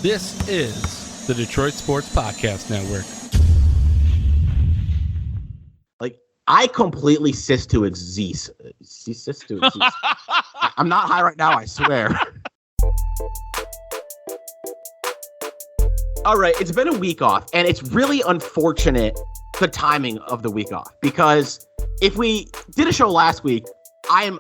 This is the Detroit Sports Podcast Network. Like, I completely cease to exist. I'm not high right now, I swear. All right, it's been a week off, and it's really unfortunate, the timing of the week off, because if we did a show last week, I am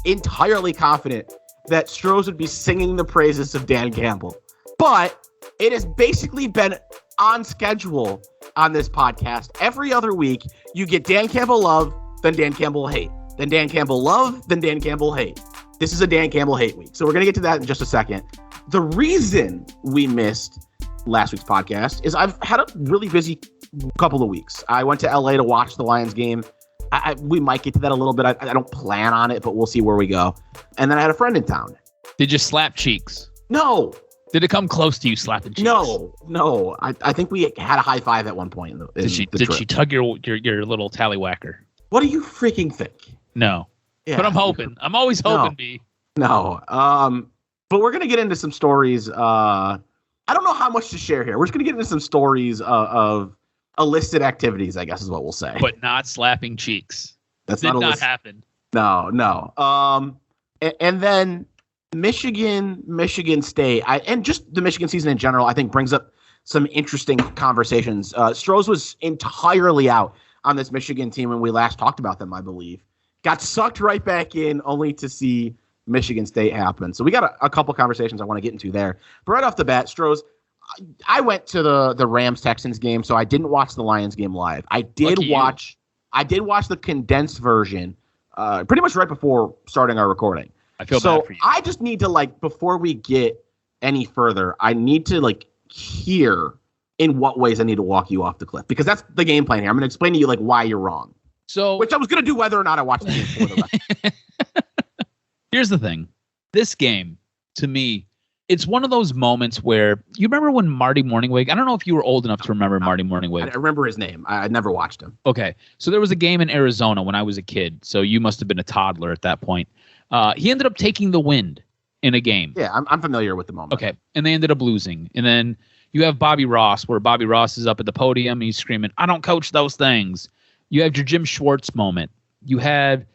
entirely confident that Stroz would be singing the praises of Dan Campbell. But it has basically been on schedule on this podcast. Every other week, you get Dan Campbell love, then Dan Campbell hate. Then Dan Campbell love, then Dan Campbell hate. This is a Dan Campbell hate week. So we're going to get to that in just a second. The reason we missed last week's podcast is I've had a really busy couple of weeks. I went to LA to watch the Lions game. We might get to that a little bit. I don't plan on it, but we'll see where we go. And then I had a friend in town. Did you slap cheeks? No. Did it come close to you slapping cheeks? No. I think we had a high five at one point. Did she tug your little tallywhacker? What do you freaking think? No. Yeah. But I'm hoping. I'm always hoping, B. No. But we're gonna get into some stories. I don't know how much to share here. We're just gonna get into some stories of illicit activities, I guess is what we'll say. But not slapping cheeks. That's Did not happen. No. And then Michigan State, and just the Michigan season in general, I think brings up some interesting conversations. Stroz was entirely out on this Michigan team when we last talked about them, I believe. Got sucked right back in only to see Michigan State happen. So we got a couple conversations I want to get into there. But right off the bat, Stroz, I went to the Rams-Texans game, so I didn't watch the Lions game live. I did watch the condensed version pretty much right before starting our recording. I feel bad for you. I just need to, before we get any further, I need to, hear in what ways I need to walk you off the cliff. Because that's the game plan here. I'm going to explain to you, why you're wrong. Which I was going to do whether or not I watched the game for the rest. Here's the thing. This game, to me, it's one of those moments where, you remember when Marty Morningwig, I don't know if you were old enough to remember Marty Morningwig. I remember his name. I never watched him. Okay. So there was a game in Arizona when I was a kid. So you must have been a toddler at that point. He ended up taking the wind in a game. Yeah, I'm familiar with the moment. Okay. And they ended up losing. And then you have Bobby Ross, where Bobby Ross is up at the podium and he's screaming, "I don't coach those things." You have your Jim Schwartz moment. You had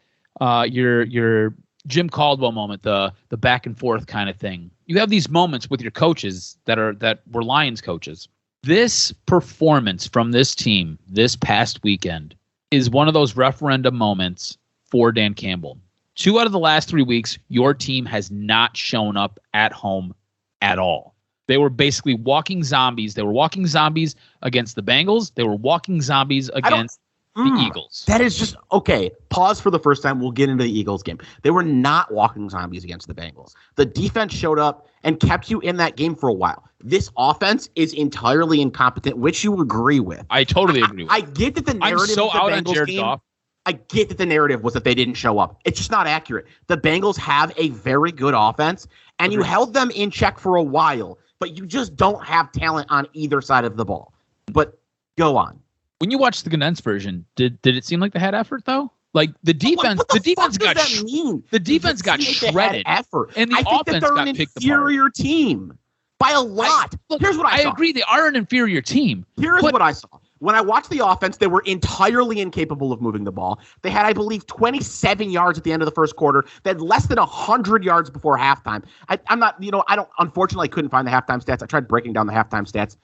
your Jim Caldwell moment, the back and forth kind of thing. You have these moments with your coaches that were Lions coaches. This performance from this team this past weekend is one of those referendum moments for Dan Campbell. 2 out of the last 3 weeks, your team has not shown up at home at all. They were basically walking zombies. They were walking zombies against the Bengals. They were walking zombies against the Eagles. That is just, okay, pause for the first time. We'll get into the Eagles game. They were not walking zombies against the Bengals. The defense showed up and kept you in that game for a while. This offense is entirely incompetent, which you agree with. I totally agree with. I get that the narrative of the Bengals game, I get that the narrative was that they didn't show up. It's just not accurate. The Bengals have a very good offense, and you held them in check for a while, but you just don't have talent on either side of the ball. But go on. When you watched the condensed version, did it seem like they had effort though? Like the defense, what the defense got the defense got shredded. Effort, and the offense got picked apart. They're an inferior team by a lot. Here's what I saw. I agree, they are an inferior team. Here's what I saw. When I watched the offense, they were entirely incapable of moving the ball. They had, I believe, 27 yards at the end of the first quarter. They had less than 100 yards before halftime. I'm not, unfortunately, I couldn't find the halftime stats. I tried breaking down the halftime stats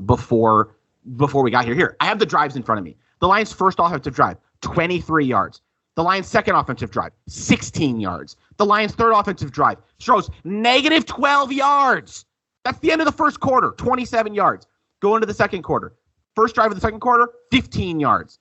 before we got here. I have the drives in front of me. The Lions' first offensive drive, 23 yards. The Lions' second offensive drive, 16 yards. The Lions' third offensive drive shows negative 12 yards. That's the end of the first quarter, 27 yards. Go into the second quarter. First drive of the second quarter, 15 yards.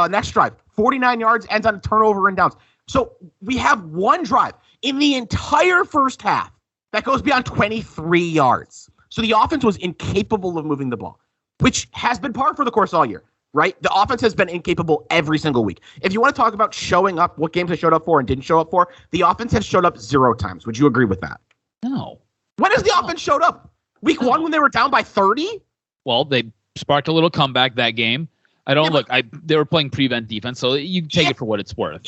Next drive, 49 yards, ends on a turnover and downs. So we have one drive in the entire first half that goes beyond 23 yards. So the offense was incapable of moving the ball, which has been par for the course all year, right? The offense has been incapable every single week. If you want to talk about showing up, what games they showed up for and didn't show up for, the offense has showed up 0 times. Would you agree with that? No. When has the offense showed up? Week 1 when they were down by 30? Well, they sparked a little comeback that game. They were playing prevent defense, so you take it for what it's worth.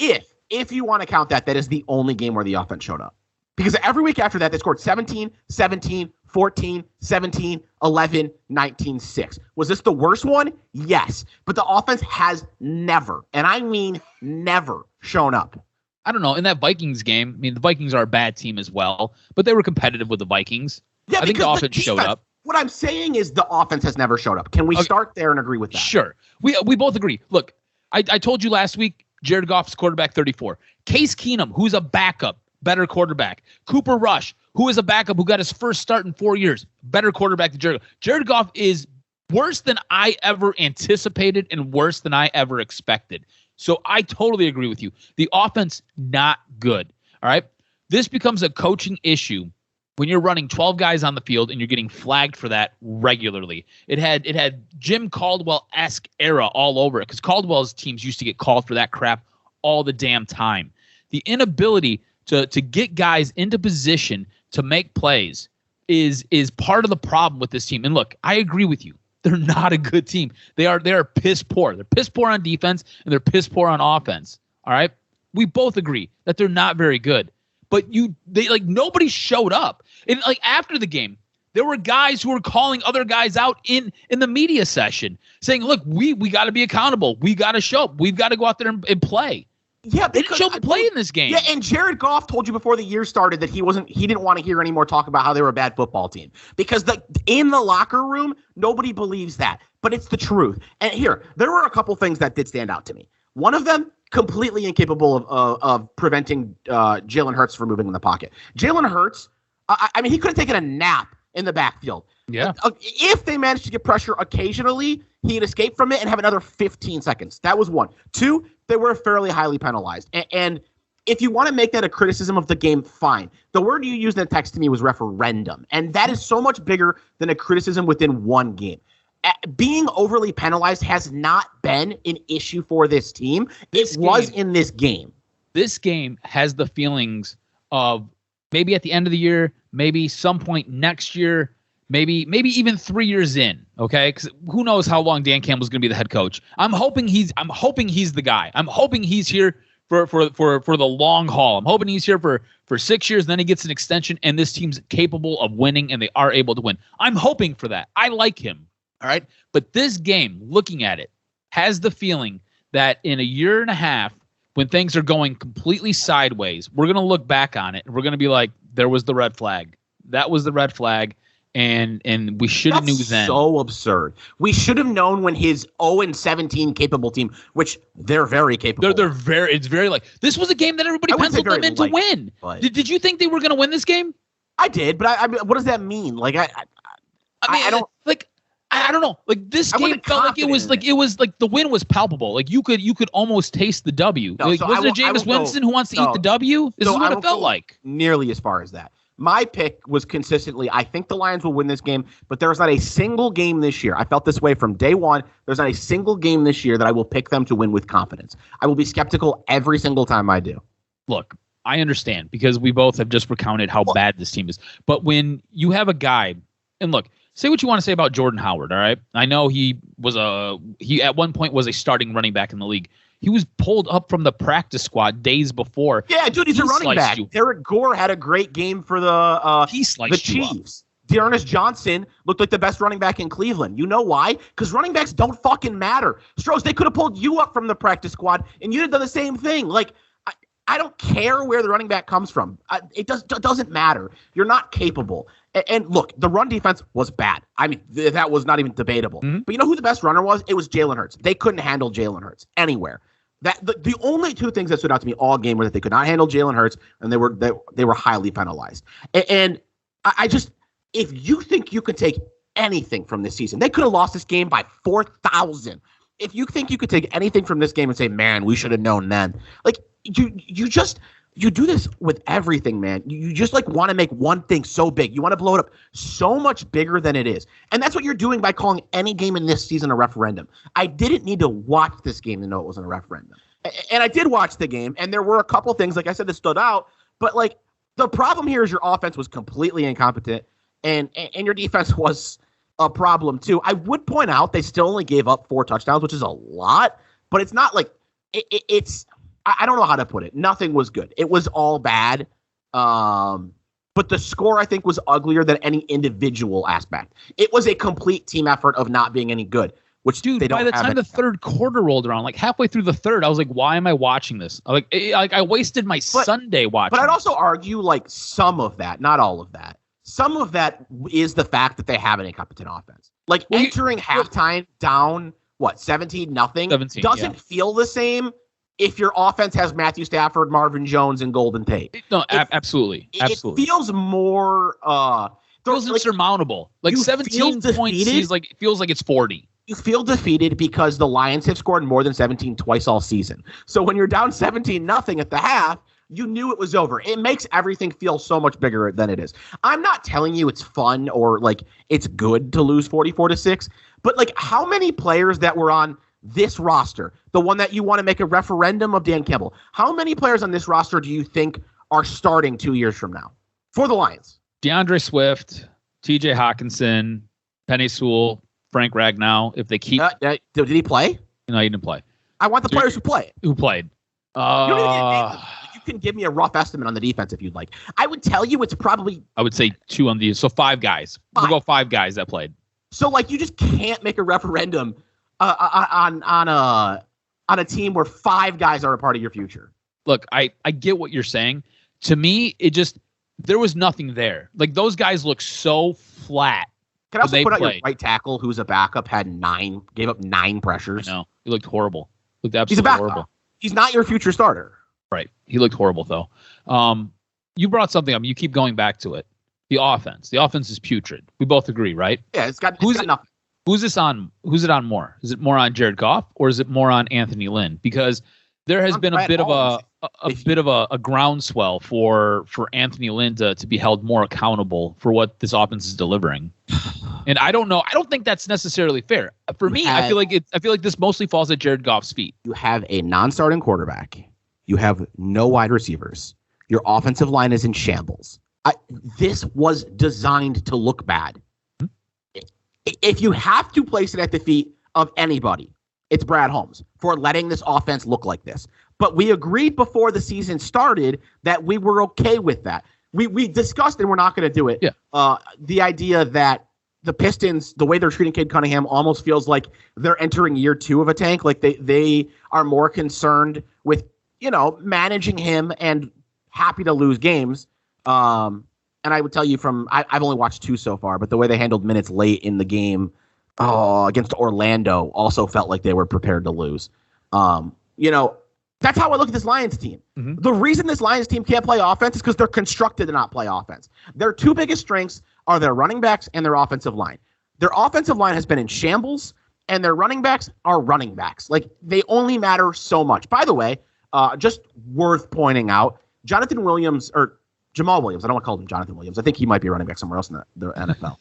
If you want to count that is the only game where the offense showed up. Because every week after that, they scored 17, 17, 14, 17, 11, 19, 6. Was this the worst one? Yes. But the offense has never, and I mean never, shown up. I don't know. In that Vikings game, I mean, the Vikings are a bad team as well, but they were competitive with the Vikings. Yeah, I think the offense showed up. What I'm saying is the offense has never showed up. Can we start there and agree with that? Sure. We both agree. Look, I told you last week, Jared Goff's quarterback 34. Case Keenum, who's a backup, better quarterback. Cooper Rush, who is a backup who got his first start in 4 years, better quarterback than Jared Goff. Jared Goff is worse than I ever anticipated and worse than I ever expected. So I totally agree with you. The offense, not good. All right. This becomes a coaching issue when you're running 12 guys on the field and you're getting flagged for that regularly. It had Jim Caldwell-esque era all over it because Caldwell's teams used to get called for that crap all the damn time. The inability to get guys into position to make plays is part of the problem with this team. And look, I agree with you. They're not a good team. They are piss poor. They're piss poor on defense and they're piss poor on offense. All right. We both agree that they're not very good. But nobody showed up. And like after the game, there were guys who were calling other guys out in the media session, saying, "Look, we got to be accountable. We got to show up. We've got to go out there and play." Yeah, they didn't show up to play in this game. Yeah, and Jared Goff told you before the year started that he didn't want to hear any more talk about how they were a bad football team because in the locker room, nobody believes that, but it's the truth. And here, there were a couple things that did stand out to me. One of them, completely incapable of preventing Jalen Hurts from moving in the pocket. Jalen Hurts, I mean, he could have taken a nap in the backfield. Yeah. If they managed to get pressure occasionally, he'd escape from it and have another 15 seconds. That was one. Two, they were fairly highly penalized. And if you want to make that a criticism of the game, fine. The word you used in the text to me was referendum. And that is so much bigger than a criticism within one game. Being overly penalized has not been an issue for this team. It was in this game. This game has the feelings of maybe at the end of the year, maybe some point next year, maybe even 3 years in. Okay, because who knows how long Dan Campbell's going to be the head coach. I'm hoping he's the guy. I'm hoping he's here for the long haul. I'm hoping he's here for 6 years. Then he gets an extension, and this team's capable of winning, and they are able to win. I'm hoping for that. I like him. All right. But this game, looking at it, has the feeling that in a year and a half, when things are going completely sideways, we're going to look back on it and we're going to be like, there was the red flag. That was the red flag. And we should have knew then. So absurd. We should have known when his 0-17 capable team, which they're very capable. It's very like this was a game that everybody penciled them in to win. Did you think they were going to win this game? I did, but I mean, what does that mean? Like I don't like. I don't know. Like this game felt like it was like the win was palpable. Like you could almost taste the W. No, like, so wasn't it Jameis Winston who wants to eat the W? This is what it felt like. Nearly as far as that. My pick was consistently, I think the Lions will win this game, but there's not a single game this year. I felt this way from day one. There's not a single game this year that I will pick them to win with confidence. I will be skeptical every single time I do. Look, I understand because we both have just recounted how bad this team is. But when you have a guy, and look, say what you want to say about Jordan Howard, all right? I know he at one point was a starting running back in the league. He was pulled up from the practice squad days before. Yeah, dude, he's a running back. Derek Gore had a great game for the Chiefs. Dearness Johnson looked like the best running back in Cleveland. You know why? Because running backs don't fucking matter. Stroz, they could have pulled you up from the practice squad, and you'd have done the same thing. Like, I don't care where the running back comes from. It doesn't matter. You're not capable. And look, the run defense was bad. I mean, that was not even debatable. Mm-hmm. But you know who the best runner was? It was Jalen Hurts. They couldn't handle Jalen Hurts anywhere. The only two things that stood out to me all game were that they could not handle Jalen Hurts, and they were highly penalized. And I just, if you think you could take anything from this season, they could have lost this game by 4,000. If you think you could take anything from this game and say, man, we should have known then, like you do this with everything, man. You just like want to make one thing so big. You want to blow it up so much bigger than it is. And that's what you're doing by calling any game in this season a referendum. I didn't need to watch this game to know it wasn't a referendum. And I did watch the game, and there were a couple things, like I said, that stood out. But like the problem here is your offense was completely incompetent, and your defense was a problem too. I would point out they still only gave up 4 touchdowns, which is a lot, but it's not like it's I don't know how to put it. Nothing was good. It was all bad. but the score, I think, was uglier than any individual aspect. It was a complete team effort of not being any good. Which, dude, they don't by the have time the third quarter rolled around, like halfway through the third, I was like, why am I watching this? I wasted my Sunday watching. But I'd also argue, like, some of that, not all of that, some of that is the fact that they have an incompetent offense. Like, entering halftime down, 17-0 doesn't feel the same if your offense has Matthew Stafford, Marvin Jones, and Golden Tate. No, absolutely. It feels more feels insurmountable. Like 17 points it feels like it's 40. You feel defeated because the Lions have scored more than 17 twice all season. So when you're down 17-0 at the half, you knew it was over. It makes everything feel so much bigger than it is. I'm not telling you it's fun or like it's good to lose 44-6, but like how many players that were on this roster, the one that you want to make a referendum of Dan Campbell, how many players on this roster do you think are starting 2 years from now for the Lions? DeAndre Swift, TJ Hawkinson, Penei Sewell, Frank Ragnow. If they keep, did he play? No, he didn't play. I want the players who play. Who played? You can give me a rough estimate on the defense if you'd like. I would tell you it's probably. I would say 2 on the. So 5 guys. We'll go 5 guys that played. So like you just can't make a referendum on a team where 5 guys are a part of your future. Look, I get what you're saying. To me, there was nothing there. Like those guys look so flat. Can I also put out your right tackle, who's a backup, gave up 9 pressures? I know. He looked horrible. Looked absolutely horrible. He's not your future starter. Right. He looked horrible, though. You brought something up. You keep going back to it. The offense. The offense is putrid. We both agree, right? Yeah, it's got nothing. Who's it on more? Is it more on Jared Goff or is it more on Anthony Lynn? Because there has been a bit of a groundswell for Anthony Lynn to be held more accountable for what this offense is delivering. And I don't know. I don't think that's necessarily fair. For me, I feel like this mostly falls at Jared Goff's feet. You have a non-starting quarterback. You have no wide receivers. Your offensive line is in shambles. This was designed to look bad. If you have to place it at the feet of anybody, it's Brad Holmes for letting this offense look like this. But we agreed before the season started that we were okay with that. We discussed, and we're not going to do it, the idea that the Pistons, the way they're treating Cade Cunningham, almost feels like they're entering year 2 of a tank. Like they are more concerned with, managing him and happy to lose games. And I would tell you I've only watched 2 so far, but the way they handled minutes late in the game against Orlando also felt like they were prepared to lose. That's how I look at this Lions team. Mm-hmm. The reason this Lions team can't play offense is because they're constructed to not play offense. Their 2 biggest strengths are their running backs and their offensive line. Their offensive line has been in shambles, and their running backs are running backs. Like, they only matter so much. By the way, just worth pointing out, Jamal Williams, I don't want to call him Jonathan Williams. I think he might be a running back somewhere else in the NFL,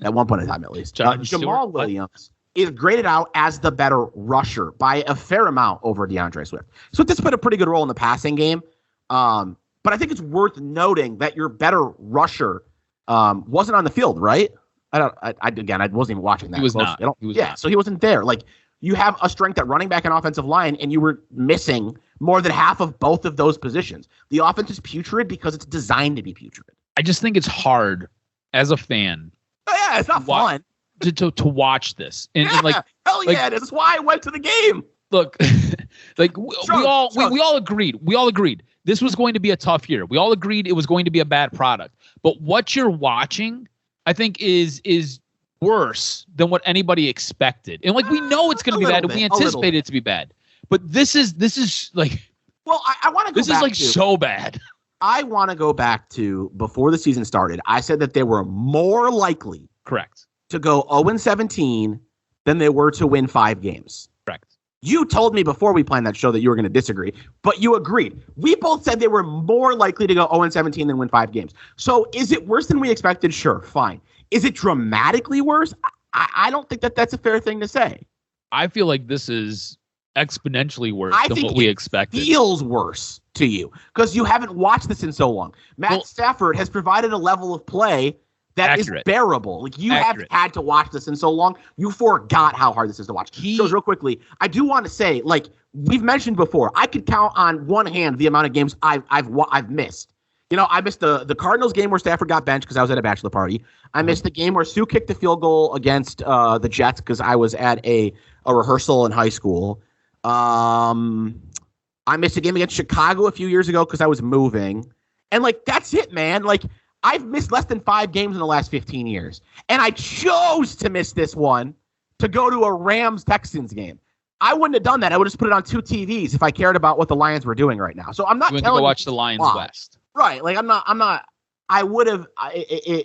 at one point in time at least. Jamal Williams is graded out as the better rusher by a fair amount over DeAndre Swift. Swift has played a pretty good role in the passing game, but I think it's worth noting that your better rusher wasn't on the field, right? I wasn't even watching that. He was not. So he wasn't there. Like, you have a strength at running back and offensive line, and you were missing more than half of both of those positions. The offense is putrid because it's designed to be putrid. I just think it's hard as a fan. Oh, yeah, it's not fun to watch this. And like, hell yeah, that's why I went to the game. Look, like we all agreed. We all agreed this was going to be a tough year. We all agreed it was going to be a bad product. But what you're watching, I think, is worse than what anybody expected. And like, we know it's going to be bad, and we anticipated it to be bad. But this is like, well, I want to go. This is like so bad. I want to go back to before the season started. I said that they were more likely, correct, to go 0-17 than they were to win 5 games. Correct. You told me before we planned that show that you were going to disagree, but you agreed. We both said they were more likely to go 0-17 than win 5 games. So is it worse than we expected? Sure, fine. Is it dramatically worse? I don't think that's a fair thing to say. I feel like this is exponentially worse than what we expected. It feels worse to you because you haven't watched this in so long. Matt Stafford has provided a level of play that is bearable. Like, you haven't had to watch this in so long. You forgot how hard this is to watch. So real quickly, I do want to say, like we've mentioned before, I could count on one hand the amount of games I've missed. I missed the Cardinals game where Stafford got benched because I was at a bachelor party. I missed the game where Sue kicked the field goal against the Jets because I was at a rehearsal in high school. I missed a game against Chicago a few years ago because I was moving. And, that's it, man. I've missed less than 5 games in the last 15 years. And I chose to miss this one to go to a Rams-Texans game. I wouldn't have done that. I would have just put it on 2 TVs if I cared about what the Lions were doing right now. So I'm not telling you. to go watch the Lions West. Right. I would have, I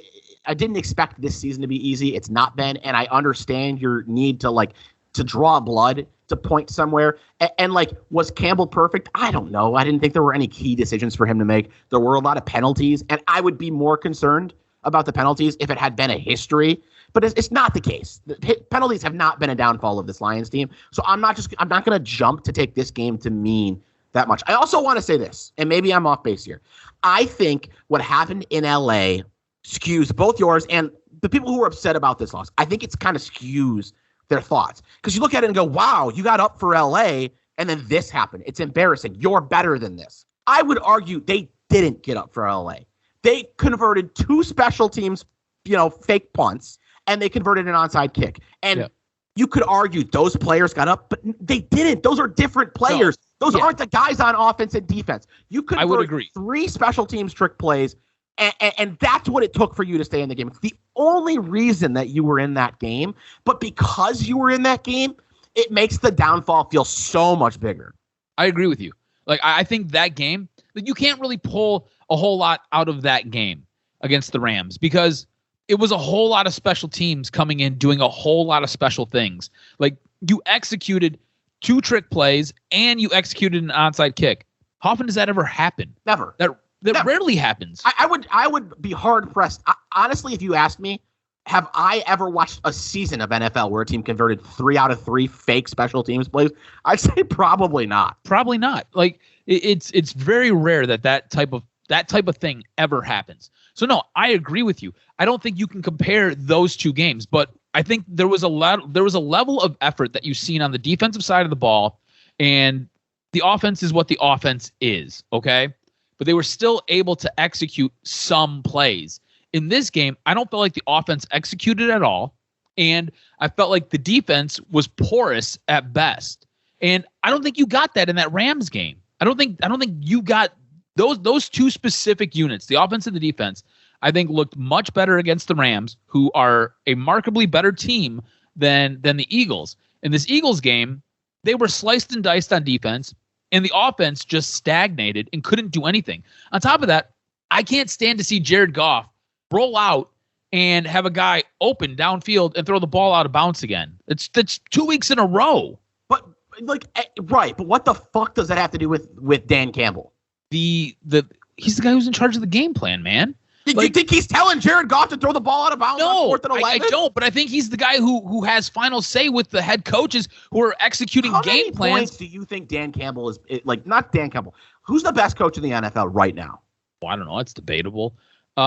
didn't expect this season to be easy. It's not been. And I understand your need to draw blood, to point somewhere. And was Campbell perfect? I don't know. I didn't think there were any key decisions for him to make. There were a lot of penalties, and I would be more concerned about the penalties if it had been a history. But it's not the case. The penalties have not been a downfall of this Lions team. So I'm not going to jump to take this game to mean that much. I also want to say this, and maybe I'm off base here. I think what happened in LA skews both yours and the people who are upset about this loss. I think it's kind of skews their thoughts, because you look at it and go, wow, you got up for LA and then this happened. It's embarrassing. You're better than this. I would argue they didn't get up for LA. They converted 2 special teams, fake punts, and they converted an onside kick. And you could argue those players got up, but they didn't. Those are different players. No. Those aren't the guys on offense and defense. You could would agree. 3 special teams trick plays, and that's what it took for you to stay in the game. It's the only reason that you were in that game. But because you were in that game, it makes the downfall feel so much bigger. I agree with you. I think that game, you can't really pull a whole lot out of that game against the Rams, because it was a whole lot of special teams coming in, doing a whole lot of special things. You executed 2 trick plays and you executed an onside kick. How often does that ever happen? Never. That Never. rarely happens. I would be hard pressed. Honestly, if you asked me, have I ever watched a season of NFL where a team converted 3 out of 3 fake special teams plays? I'd say probably not. Probably not. It's very rare that type of thing ever happens. So no, I agree with you. I don't think you can compare those 2 games, but I think there was a level of effort that you've seen on the defensive side of the ball, and the offense is what the offense is, okay? But they were still able to execute some plays. In this game, I don't feel like the offense executed at all, and I felt like the defense was porous at best. And I don't think you got that in that Rams game. I don't think you got those 2 specific units, the offense and the defense, I think looked much better against the Rams, who are a markedly better team than the Eagles. In this Eagles game, they were sliced and diced on defense, and the offense just stagnated and couldn't do anything. On top of that, I can't stand to see Jared Goff roll out and have a guy open downfield and throw the ball out of bounds again. That's 2 weeks in a row. But right, but what the fuck does that have to do with Dan Campbell? He's the guy who's in charge of the game plan, man. You think he's telling Jared Goff to throw the ball out of bounds on 4th and 11? I don't, but I think he's the guy who has final say with the head coaches who are executing game plans. How many points do you think Dan Campbell is not Dan Campbell? Who's the best coach in the NFL right now? Well, I don't know. It's debatable. Who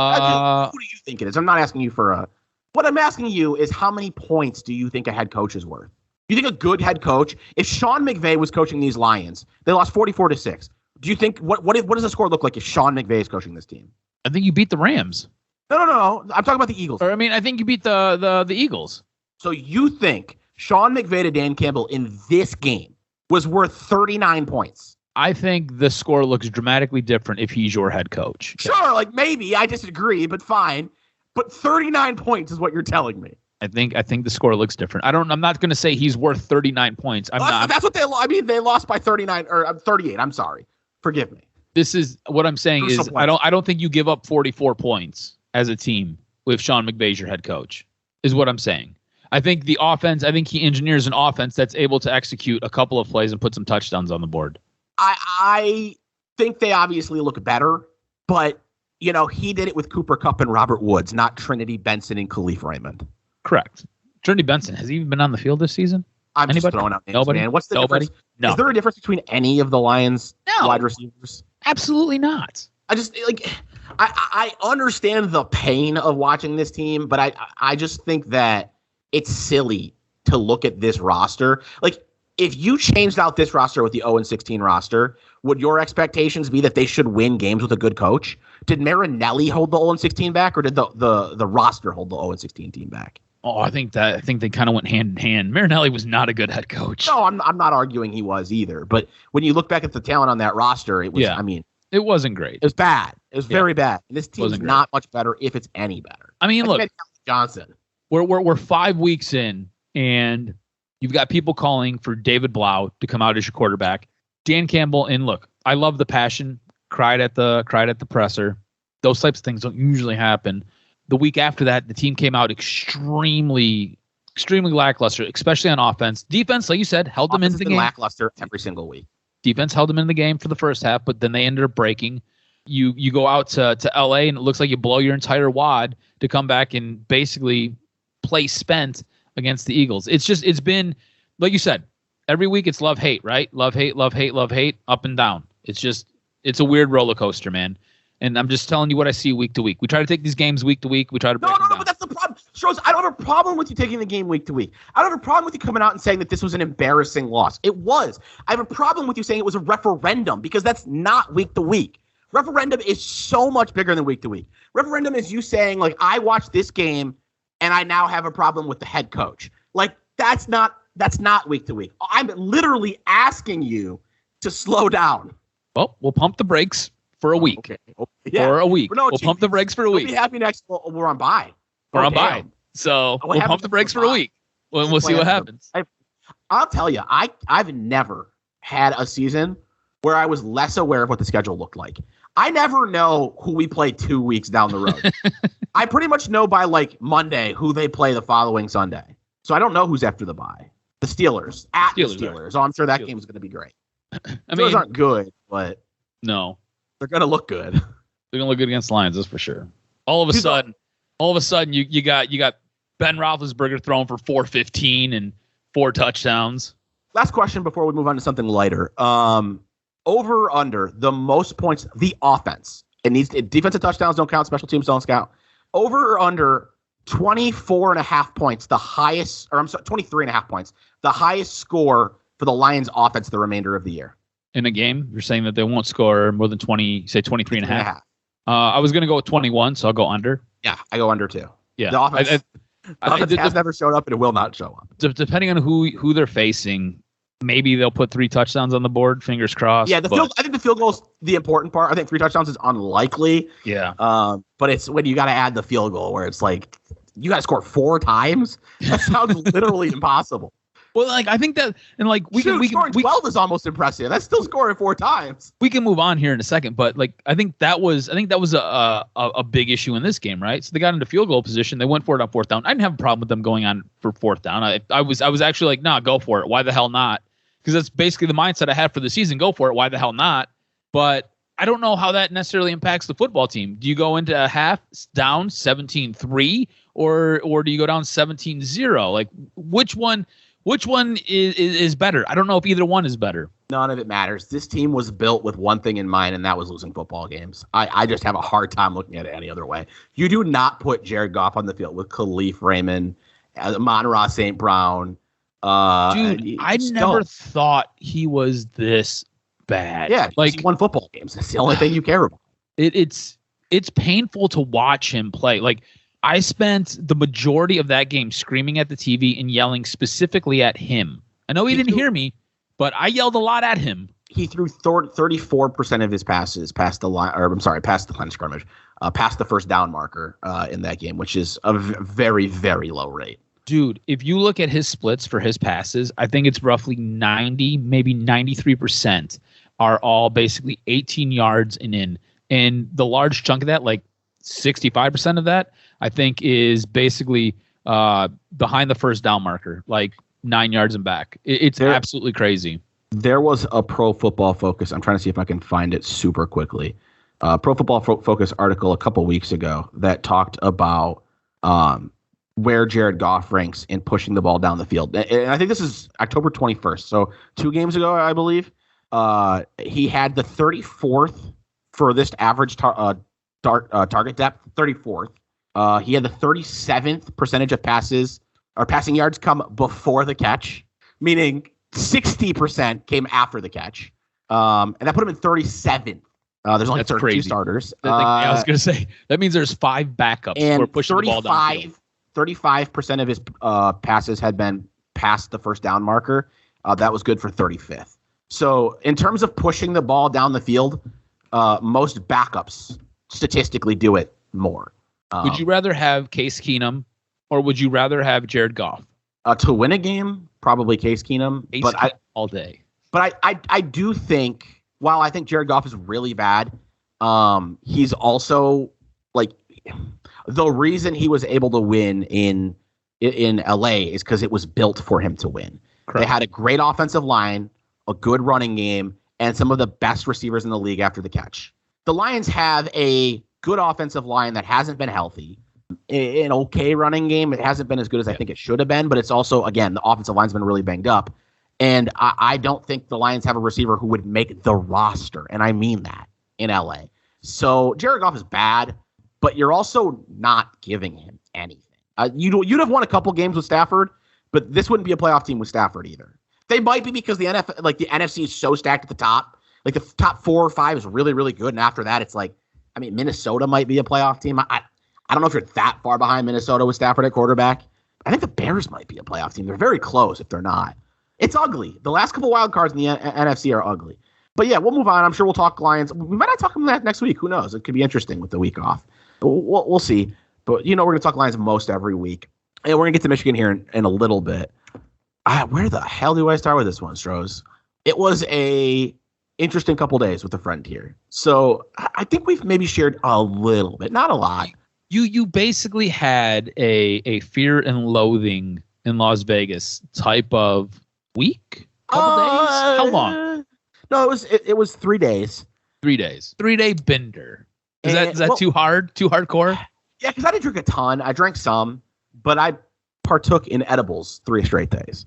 do you think it is? I'm not asking you for what I'm asking you is how many points do you think a head coach is worth? You think a good head coach, if Sean McVay was coaching these Lions, they lost 44-6. Do you think what does the score look like if Sean McVay is coaching this team? I think you beat the Rams. No. I'm talking about the Eagles. I think you beat the Eagles. So you think Sean McVay to Dan Campbell in this game was worth 39 points? I think the score looks dramatically different if he's your head coach. Sure, maybe. I disagree, but fine. But 39 points is what you're telling me. I think the score looks different. I'm not going to say he's worth 39 points. That's what they lost by 39 or 38. I'm sorry. Forgive me. This is what I'm saying is I don't think you give up 44 points as a team with Sean McVay as your head coach, is what I'm saying. I think the offense, he engineers an offense that's able to execute a couple of plays and put some touchdowns on the board. I think they obviously look better, but he did it with Cooper Kupp and Robert Woods, not Trinity Benson and Khalif Raymond. Correct. Trinity Benson, has he even been on the field this season? I'm just throwing out names, Nobody? man. What's the difference? No. Is there a difference between any of the Lions wide receivers? Absolutely not. I just I understand the pain of watching this team, but I just think that it's silly to look at this roster. if you changed out this roster with the 0-16 roster, would your expectations be that they should win games with a good coach? Did Marinelli hold the 0-16 back, or did the roster hold the 0-16 team back? Oh, I think they kind of went hand in hand. Marinelli was not a good head coach. No, I'm not arguing he was either. But when you look back at the talent on that roster, it was. Yeah. I mean, it wasn't great. It was bad. It was very bad. And this team's not much better, if it's any better. I mean, look, Johnson. We're 5 weeks in, and you've got people calling for David Blau to come out as your quarterback. Dan Campbell, and look, I love the passion. Cried at the presser. Those types of things don't usually happen. The week after that, the team came out extremely lackluster, especially on offense. Defense, like you said, held them into the game. Lackluster every single week. Defense held them in the game for the first half, but then they ended up breaking. You go out to LA, and it looks like you blow your entire wad to come back and basically play spent against the Eagles. It's been, like you said, every week it's love, hate, right? Love, hate, up and down. It's a weird roller coaster, man. And I'm just telling you what I see week to week. We try to take these games week to week. We try to break them down. But that's the problem. Stroz, I don't have a problem with you taking the game week to week. I don't have a problem with you coming out and saying that this was an embarrassing loss. It was. I have a problem with you saying it was a referendum, because that's not week to week. Referendum is so much bigger than week to week. Referendum is you saying, like, I watched this game and I now have a problem with the head coach. Like, that's not week to week. I'm literally asking you to slow down. Well, we'll pump the brakes for a week. Okay. Yeah. For a week. We'll pump the brakes for a week. We'll be happy next. We're on bye. We're on bye. So we'll pump the brakes for a week. We'll see what happens. I'll tell you, I've never had a season where I was less aware of what the schedule looked like. I never know who we play 2 weeks down the road. I pretty much know by like Monday who they play the following Sunday. So I don't know who's after the bye. The Steelers. The Steelers. Right. So I'm sure that game's going to be great. Steelers aren't good, but no, they're going to look good. They're going to look good against the Lions, that's for sure. All of a sudden, you got Ben Roethlisberger throwing for 415 and 4 touchdowns. Last question before we move on to something lighter. Over or under the most points, the offense. Defensive touchdowns don't count. Special teams don't count. Over or under 24.5 points, the highest, or I'm sorry, 23.5 points, the highest score for the Lions offense the remainder of the year. In a game, you're saying that they won't score more than 20, say 23.5. I was going to go with 21, so I'll go under. Yeah, I go under too. Yeah. The offense, has never showed up, and it will not show up. Depending on who they're facing, maybe they'll put 3 touchdowns on the board. Fingers crossed. Yeah, I think the field goal is the important part. I think 3 touchdowns is unlikely. Yeah. But it's when you got to add the field goal where it's like you got to score 4 times. That sounds literally impossible. Well, like I think that, and like scoring 12 is almost impressive. That's still scoring 4 times. We can move on here in a second, but like I think that was a big issue in this game, right? So they got into field goal position. They went for it on 4th down. I didn't have a problem with them going on for 4th down. I was actually like, nah, go for it. Why the hell not? Because that's basically the mindset I had for the season. Go for it. Why the hell not? But I don't know how that necessarily impacts the football team. Do you go into a half down 17-3 or do you go down 17-0? Like which one is better? I don't know if either one is better. None of it matters. This team was built with one thing in mind, and that was losing football games. I just have a hard time looking at it any other way. You do not put Jared Goff on the field with Khalif Raymond, Amon-Ra St. Brown. Dude, I never thought he was this bad. Yeah, like he won football games. That's the only thing you care about. It's painful to watch him play. Like I spent the majority of that game screaming at the TV and yelling specifically at him. I know he didn't hear me, but I yelled a lot at him. He threw 34% of his passes past the line, or I'm sorry, past the line of scrimmage, past the first down marker in that game, which is a very, very low rate. Dude, if you look at his splits for his passes, I think it's roughly 90, maybe 93% are all basically 18 yards and in. And the large chunk of that, like 65% of that, I think is basically behind the first down marker, like 9 yards and back. It's absolutely crazy. There was a Pro Football Focus. I'm trying to see if I can find it super quickly. Pro Football Focus article a couple weeks ago that talked about where Jared Goff ranks in pushing the ball down the field. And I think this is October 21st. So 2 games ago, I believe, he had the 34th furthest average target depth, 34th. He had the 37th percentage of passes or passing yards come before the catch, meaning 60% came after the catch. And that put him in 37th. There's only 32 starters. I was going to say, that means there's 5 backups who are pushing the ball down. 35% of his passes had been past the first down marker. That was good for 35th. So in terms of pushing the ball down the field, most backups statistically do it more. Would you rather have Case Keenum or would you rather have Jared Goff? To win a game, probably Case Keenum. All day. But I do think, while I think Jared Goff is really bad, he's also like the reason he was able to win in LA is because it was built for him to win. Correct. They had a great offensive line, a good running game, and some of the best receivers in the league after the catch. The Lions have a good offensive line that hasn't been healthy. An okay running game. It hasn't been as good as I think it should have been, but it's also, again, the offensive line's been really banged up. And I don't think the Lions have a receiver who would make the roster, and I mean that, in LA. So Jared Goff is bad, but you're also not giving him anything. You'd have won a couple games with Stafford, but this wouldn't be a playoff team with Stafford either. They might be because the NFC is so stacked at the top. Like the top 4 or 5 is really, really good, and after that, it's like, I mean, Minnesota might be a playoff team. I don't know if you're that far behind Minnesota with Stafford at quarterback. I think the Bears might be a playoff team. They're very close if they're not. It's ugly. The last couple wild cards in the NFC are ugly. But yeah, we'll move on. I'm sure we'll talk Lions. We might not talk them next week. Who knows? It could be interesting with the week off. We'll see. But, we're going to talk Lions most every week. And we're going to get to Michigan here in a little bit. Where the hell do I start with this one, Stroz? It was a interesting couple days with a friend here. So I think we've maybe shared a little bit, not a lot. You basically had a fear and loathing in Las Vegas type of week? Couple days? How long? No, it was 3 days. 3 days. 3-day bender. Is that too hard? Too hardcore? Yeah, because I didn't drink a ton. I drank some, but I partook in edibles 3 straight days.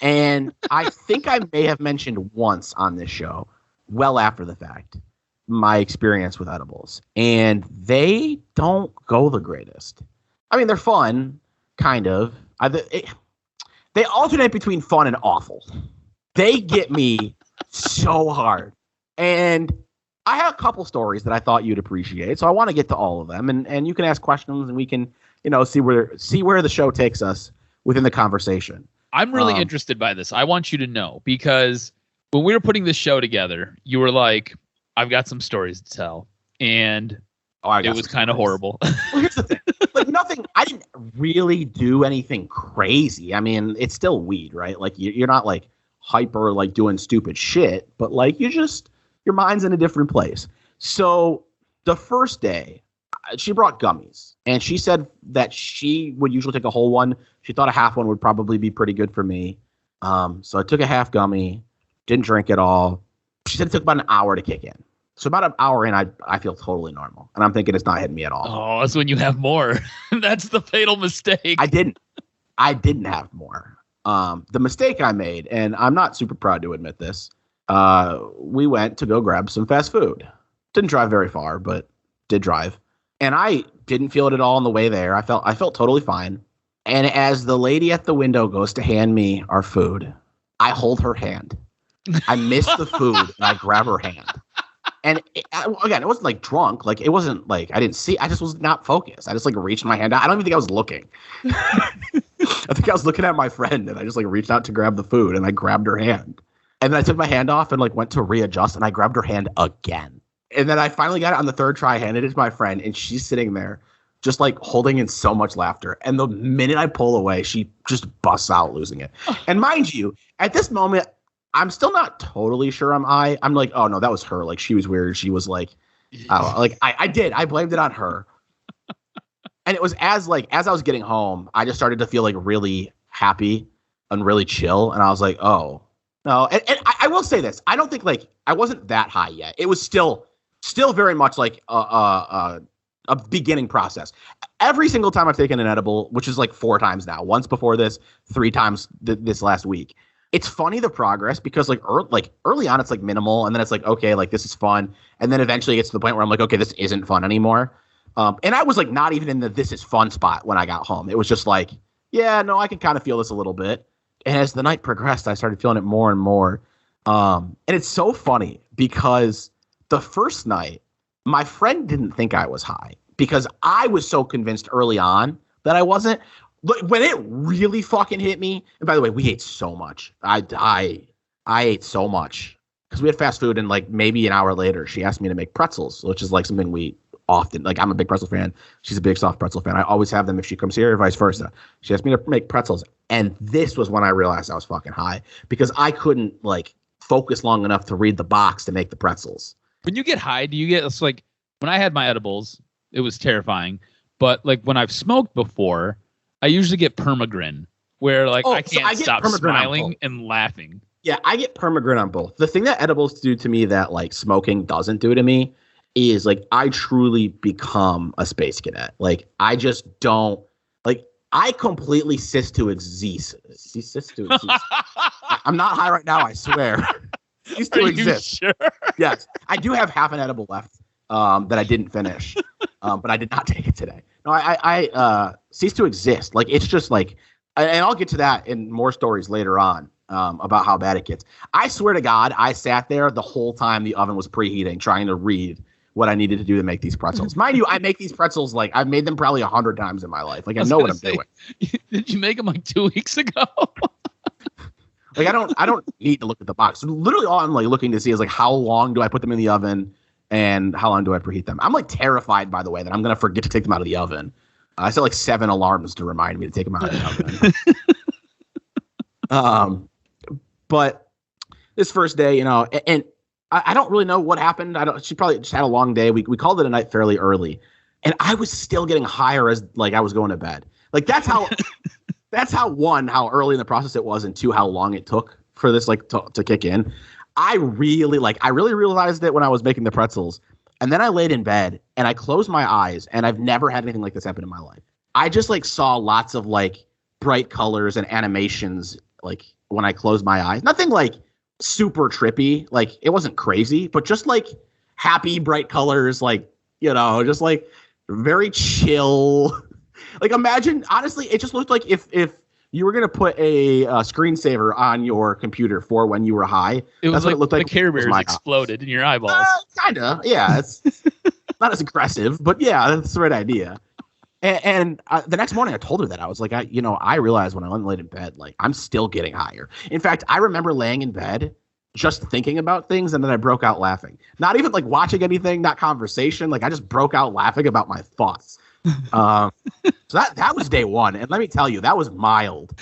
And I think I may have mentioned once on this show, well after the fact, my experience with edibles. And they don't go the greatest. I mean, they're fun, kind of. They alternate between fun and awful. They get me so hard. And I have a couple stories that I thought you'd appreciate. So I want to get to all of them. And you can ask questions and we can, see where the show takes us within the conversation. I'm really interested by this. I want you to know, because when we were putting this show together, you were like, I've got some stories to tell. And it was kind of horrible. Well, here's the thing. I didn't really do anything crazy. I mean, it's still weed, right? Like you're not like hyper, like doing stupid shit, but like your mind's in a different place. So the first day she brought gummies and she said that she would usually take a whole one. She thought a half one would probably be pretty good for me. So I took a half gummy, didn't drink at all. She said it took about an hour to kick in. So about an hour in, I feel totally normal. And I'm thinking it's not hitting me at all. Oh, that's when you have more. That's the fatal mistake. I didn't have more. The mistake I made, and I'm not super proud to admit this, we went to go grab some fast food. Didn't drive very far, but did drive. And I didn't feel it at all on the way there. I felt totally fine. And as the lady at the window goes to hand me our food, I hold her hand. I miss the food and I grab her hand. And again, it wasn't like drunk. Like it wasn't like I didn't see. I just was not focused. I just like reached my hand out. I don't even think I was looking. I think I was looking at my friend and I just like reached out to grab the food and I grabbed her hand. And then I took my hand off and like went to readjust and I grabbed her hand again. And then I finally got it on the third try, handed it to my friend, and she's sitting there just like holding in so much laughter. And the minute I pull away, she just busts out losing it. And mind you, at this moment, I'm still not totally sure I'm like, oh no, that was her. Like she was weird. She was like, I blamed it on her. And it was as I was getting home, I just started to feel like really happy and really chill. And I was like, oh no. And I will say this. I don't think like I wasn't that high yet. It was still very much like a beginning process. Every single time I've taken an edible, which is like 4 times now, once before this, 3 times this last week. It's funny the progress because like early on it's like minimal and then it's like, okay, like this is fun. And then eventually it gets to the point where I'm like, okay, this isn't fun anymore. And I was like not even in the this is fun spot when I got home. It was just like, yeah, no, I can kind of feel this a little bit. as the night progressed, I started feeling it more and more. And it's so funny because the first night, my friend didn't think I was high because I was so convinced early on that I wasn't. When it really fucking hit me, and by the way, we ate so much. I ate so much because we had fast food, and like maybe an hour later, she asked me to make pretzels, which is like something we often like. I'm a big pretzel fan. She's a big soft pretzel fan. I always have them if she comes here, or vice versa. She asked me to make pretzels, and this was when I realized I was fucking high because I couldn't like focus long enough to read the box to make the pretzels. When you get high, do you get, it's like when I had my edibles, it was terrifying. But like when I've smoked before, I usually get permagrin, where like I can't stop smiling and laughing. Yeah, I get permagrin on both. The thing that edibles do to me that like smoking doesn't do to me is like I truly become a space cadet. Like I just don't like I completely cease to exist. I'm not high right now, I swear. Cease to exist. Sure? Yes, I do have half an edible left that I didn't finish, but I did not take it today. No, I cease to exist. Like it's just like, and I'll get to that in more stories later on about how bad it gets. I swear to God, I sat there the whole time the oven was preheating, trying to read what I needed to do to make these pretzels. Mind you, I make these pretzels like I've made them probably 100 times in my life. Like I know what I'm doing. Did you make them like 2 weeks ago? Like I don't need to look at the box. Literally all I'm like looking to see is like how long do I put them in the oven and how long do I preheat them. I'm like terrified, by the way, that I'm gonna forget to take them out of the oven. I set like 7 alarms to remind me to take them out of the oven. But this first day, you know, and I don't really know what happened. She probably just had a long day. We called it a night fairly early, and I was still getting higher as like I was going to bed. Like that's how how early in the process it was, and 2, how long it took for this like to kick in. I really realized it when I was making the pretzels, and then I laid in bed and I closed my eyes, and I've never had anything like this happen in my life. I just like saw lots of like bright colors and animations like when I closed my eyes. Nothing like super trippy, like it wasn't crazy, but just like happy bright colors, like, you know, just like very chill. Like imagine, honestly, it just looked like if you were gonna put a screensaver on your computer for when you were high, it was like, what it looked like the Care Bears exploded in your eyeballs. Kinda, yeah. It's not as aggressive, but yeah, that's the right idea. And the next morning I told her that. I was like, I realized when I laid in bed, like I'm still getting higher. In fact, I remember laying in bed just thinking about things, and then I broke out laughing. Not even like watching anything, not conversation. Like I just broke out laughing about my thoughts. So that was day one, and let me tell you, that was mild.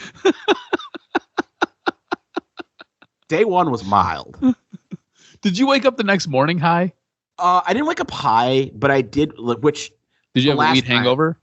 Day one was mild. Did you wake up the next morning high? I didn't wake up high, but I did. Which did you have a weed hangover?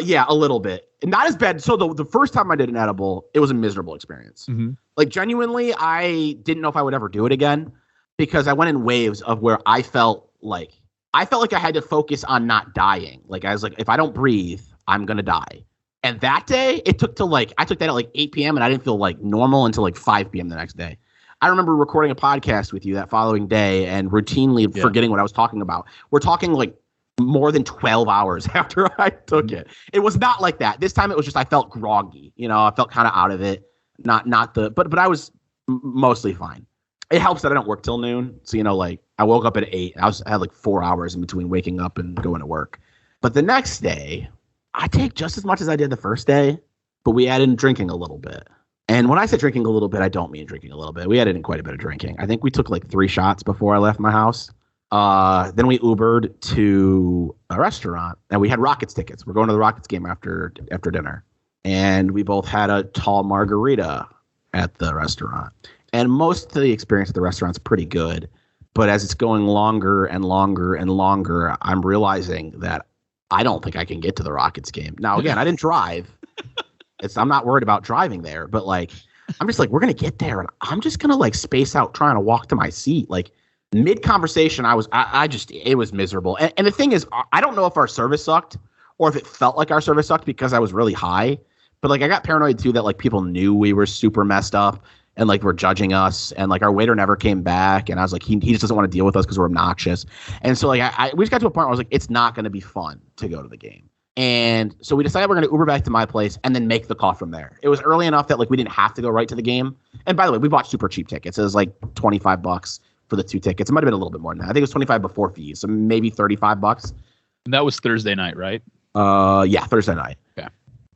Yeah, a little bit. Not as bad. So the first time I did an edible, it was a miserable experience. Mm-hmm. Like genuinely, I didn't know if I would ever do it again because I went in waves of where I felt like I had to focus on not dying. Like I was like, if I don't breathe, I'm gonna die. And that day, I took that at like 8 p.m. and I didn't feel like normal until like 5 p.m. the next day. I remember recording a podcast with you that following day and routinely forgetting what I was talking about. We're talking like more than 12 hours after I took it. It was not like that. This time it was just I felt groggy. You know, I felt kind of out of it. But I was mostly fine. It helps that I don't work till noon. So, you know, like I woke up at 8. I had like 4 hours in between waking up and going to work. But the next day, I take just as much as I did the first day, but we added in drinking a little bit. And when I say drinking a little bit, I don't mean drinking a little bit. We added in quite a bit of drinking. I think we took like 3 shots before I left my house. Then we Ubered to a restaurant, and we had Rockets tickets. We're going to the Rockets game after dinner. And we both had a tall margarita at the restaurant. And most of the experience at the restaurant's pretty good. But as it's going longer and longer and longer, I'm realizing that I don't think I can get to the Rockets game. Now, again, I didn't drive. I'm not worried about driving there. But, like, I'm just like, we're going to get there. And I'm just going to, like, space out trying to walk to my seat. Like, mid-conversation, it was miserable. And the thing is, I don't know if our service sucked or if it felt like our service sucked because I was really high. But, like, I got paranoid, too, that, like, people knew we were super messed up and, like, were judging us. And, like, our waiter never came back. And I was like, he just doesn't want to deal with us because we're obnoxious. And so, like, we just got to a point where I was like, it's not going to be fun to go to the game. And so we decided we're going to Uber back to my place and then make the call from there. It was early enough that like we didn't have to go right to the game. And by the way, we bought super cheap tickets. It was like $25 for the 2 tickets. It might have been a little bit more than that. I think it was 25 before fees, so maybe $35. And that was Thursday night, right? Yeah, Thursday night. Okay.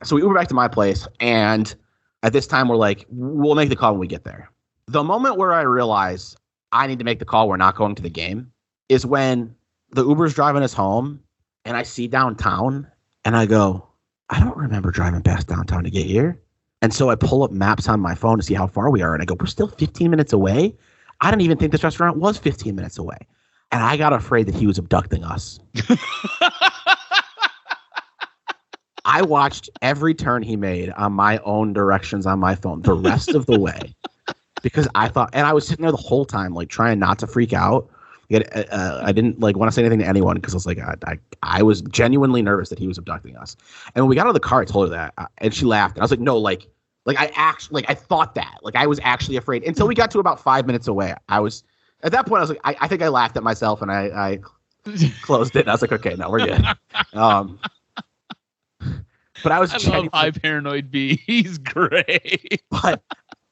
So we Uber back to my place, and at this time we're like, we'll make the call when we get there. The moment where I realize I need to make the call, we're not going to the game, is when the Uber's driving us home, and I see downtown. And I go, I don't remember driving past downtown to get here. And so I pull up maps on my phone to see how far we are. And I go, we're still 15 minutes away. I didn't even think this restaurant was 15 minutes away. And I got afraid that he was abducting us. I watched every turn he made on my own directions on my phone the rest of the way. Because I thought, and I was sitting there the whole time, like trying not to freak out. I didn't like want to say anything to anyone because I was like, I was genuinely nervous that he was abducting us. And when we got out of the car, I told her that, and she laughed. And I was like, no, like I thought that, like I was actually afraid until we got to about 5 minutes away. I was at that point, I was like, I think I laughed at myself and I closed it. And I was like, okay, no, we're good. But I love High Paranoid B. He's great. But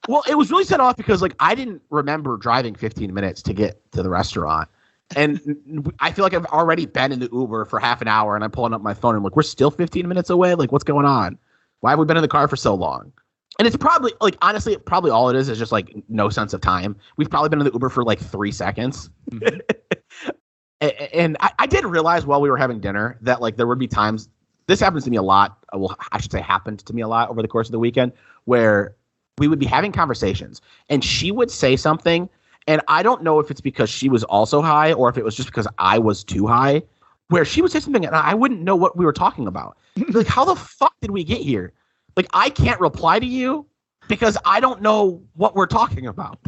well, it was really set off because like I didn't remember driving 15 minutes to get to the restaurant. And I feel like I've already been in the Uber for half an hour and I'm pulling up my phone and I'm like, we're still 15 minutes away? Like, what's going on? Why have we been in the car for so long? And it's probably like, honestly, probably all it is just like no sense of time. We've probably been in the Uber for like 3 seconds. Mm-hmm. And I did realize while we were having dinner that like there would be times, this happens to me a lot. Well, I should say happened to me a lot over the course of the weekend where we would be having conversations and she would say something. And I don't know if it's because she was also high or if it was just because I was too high, where she would say something and I wouldn't know what we were talking about. Like, how the fuck did we get here? Like, I can't reply to you because I don't know what we're talking about.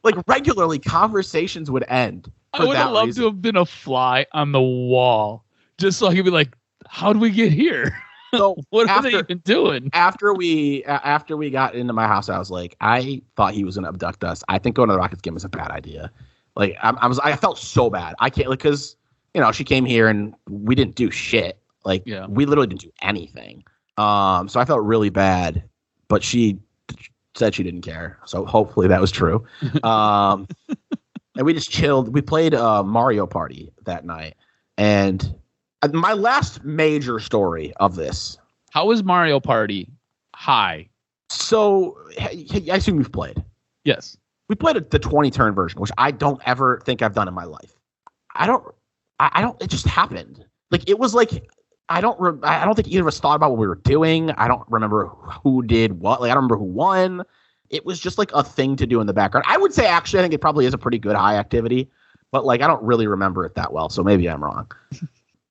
Like, regularly, conversations would end. I would have loved to have been a fly on the wall just so I could be like, how did we get here? So what are they even doing? After we got into my house, I was like, I thought he was going to abduct us. I think going to the Rockets game was a bad idea. Like, I felt so bad. I can't, like, because, you know, she came here and we didn't do shit. Like, yeah. We literally didn't do anything. So I felt really bad, but she said she didn't care. So hopefully that was true. And we just chilled. We played Mario Party that night. And my last major story of this. How was Mario Party high? So I assume you've played. Yes. We played the 20-turn version, which I don't ever think I've done in my life. I don't, it just happened. Like, it was like, I don't think either of us thought about what we were doing. I don't remember who did what. Like, I don't remember who won. It was just like a thing to do in the background. I would say, actually, I think it probably is a pretty good high activity, but like, I don't really remember it that well. So maybe I'm wrong.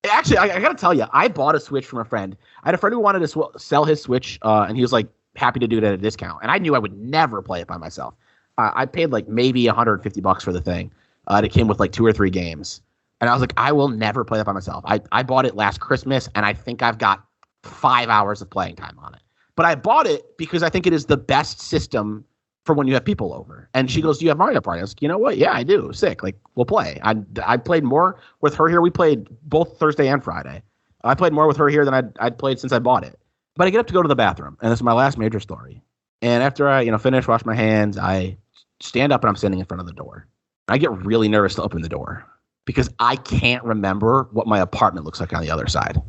Actually, I got to tell you, I bought a Switch from a friend. I had a friend who wanted to sell his Switch, and he was like happy to do it at a discount. And I knew I would never play it by myself. I paid like maybe $150 for the thing. It came with like 2 or 3 games. And I was like, I will never play that by myself. I bought it last Christmas, and I think I've got 5 hours of playing time on it. But I bought it because I think it is the best system for when you have people over. And she goes, do you have Mario Party? I was like, you know what? Yeah, I do. Sick. Like, we'll play. I played more with her here. We played both Thursday and Friday. I played more with her here than I'd played since I bought it. But I get up to go to the bathroom, and this is my last major story. And after I, finish, wash my hands, I stand up and I'm standing in front of the door. I get really nervous to open the door because I can't remember what my apartment looks like on the other side.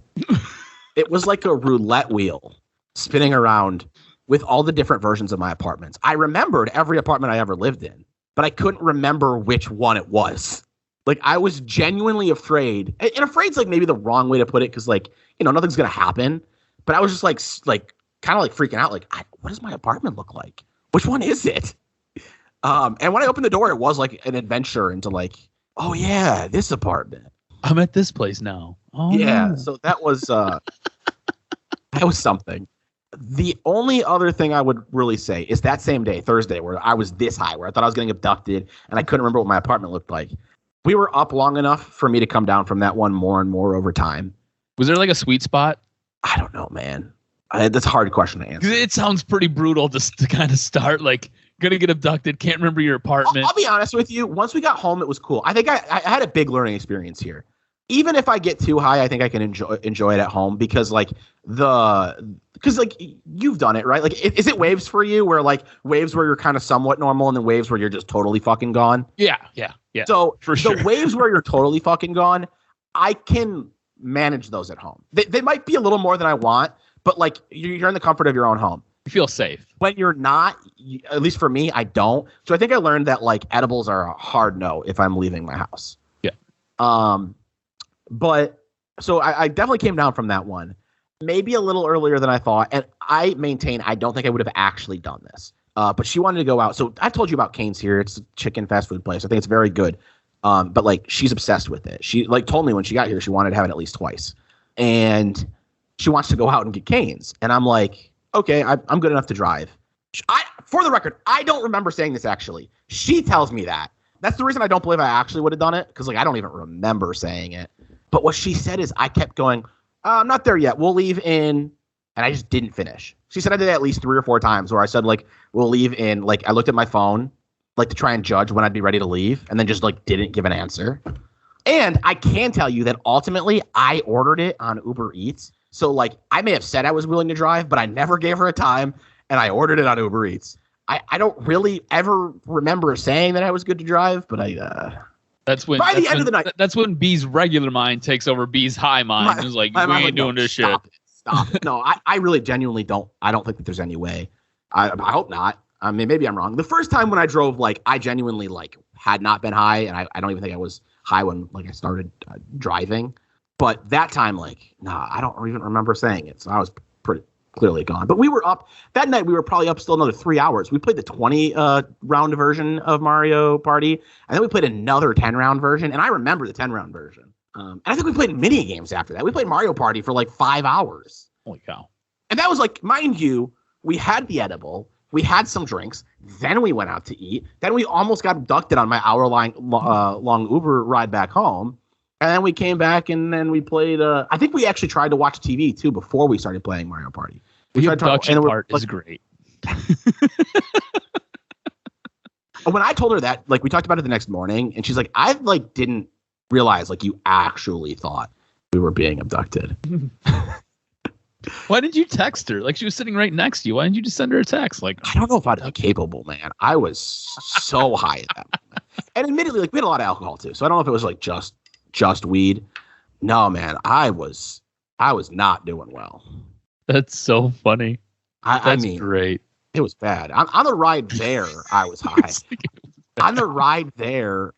It was like a roulette wheel spinning around with all the different versions of my apartments. I remembered every apartment I ever lived in, but I couldn't remember which one it was. Like, I was genuinely afraid. And afraid's like maybe the wrong way to put it because, like, nothing's going to happen. But I was just like kind of like freaking out. Like, what does my apartment look like? Which one is it? And when I opened the door, it was like an adventure into like, oh yeah, this apartment. I'm at this place now. Oh yeah. No. So that was that was something. The only other thing I would really say is that same day, Thursday, where I was this high, where I thought I was getting abducted and I couldn't remember what my apartment looked like. We were up long enough for me to come down from that one more and more over time. Was there like a sweet spot? I don't know, man. That's a hard question to answer. It sounds pretty brutal just to kind of start like gonna get abducted. Can't remember your apartment. I'll be honest with you. Once we got home, it was cool. I think I had a big learning experience here. even if I get too high, I think I can enjoy it at home because you've done it, right? Like, is it waves for you where like waves where you're kind of somewhat normal and then waves where you're just totally fucking gone? Yeah. So for sure. The waves where you're totally fucking gone, I can manage those at home. They might be a little more than I want, but like you're in the comfort of your own home. You feel safe. When you're not, at least for me, I don't. So I think I learned that like edibles are a hard no if I'm leaving my house. Yeah. But so I definitely came down from that one, maybe a little earlier than I thought. And I maintain I don't think I would have actually done this. But she wanted to go out. So I've told you about Cane's here. It's a chicken fast food place. I think it's very good. But like she's obsessed with it. She like told me when she got here she wanted to have it at least twice. And she wants to go out and get Cane's. And I'm like, okay, I'm good enough to drive. For the record, I don't remember saying this actually. She tells me that. That's the reason I don't believe I actually would have done it. Because like I don't even remember saying it. But what she said is I kept going, I'm not there yet. We'll leave in. And I just didn't finish. She said I did it at least 3 or 4 times where I said, like, we'll leave in. Like, I looked at my phone, like, to try and judge when I'd be ready to leave. And then just, like, didn't give an answer. And I can tell you that ultimately I ordered it on Uber Eats. So, like, I may have said I was willing to drive, but I never gave her a time. And I ordered it on Uber Eats. I don't really ever remember saying that I was good to drive, but That's when by the end of the night. That's when B's regular mind takes over B's high mind. It's like, we ain't doing this shit. Stop. No, I really genuinely don't. I don't think that there's any way. I hope not. I mean, maybe I'm wrong. The first time when I drove, like, I genuinely, like, had not been high. And I don't even think I was high when, like, I started driving. But that time, like, I don't even remember saying it. So I was pretty clearly gone. But we were up. That night, we were probably up still another 3 hours. We played the 20-round version of Mario Party. And then we played another 10-round version. And I remember the 10-round version. And I think we played mini games after that. We played Mario Party for like 5 hours. Holy cow. And that was like, mind you, we had the edible. We had some drinks. Then we went out to eat. Then we almost got abducted on my hour-long Uber ride back home. And then we came back and then we played. I think we actually tried to watch TV, too, before we started playing Mario Party. The abduction part is great. When I told her that, like, we talked about it the next morning. And she's like, I, like, didn't realize, like, you actually thought we were being abducted. Why didn't you text her? Like, she was sitting right next to you. Why didn't you just send her a text? Like, I don't know if I'd be capable, man. I was so high at that moment. And admittedly, like, we had a lot of alcohol too, so I don't know if it was like just weed. No, man, I was not doing well. That's so funny. I mean, great. It was bad. On the ride there, I was high. On the ride there,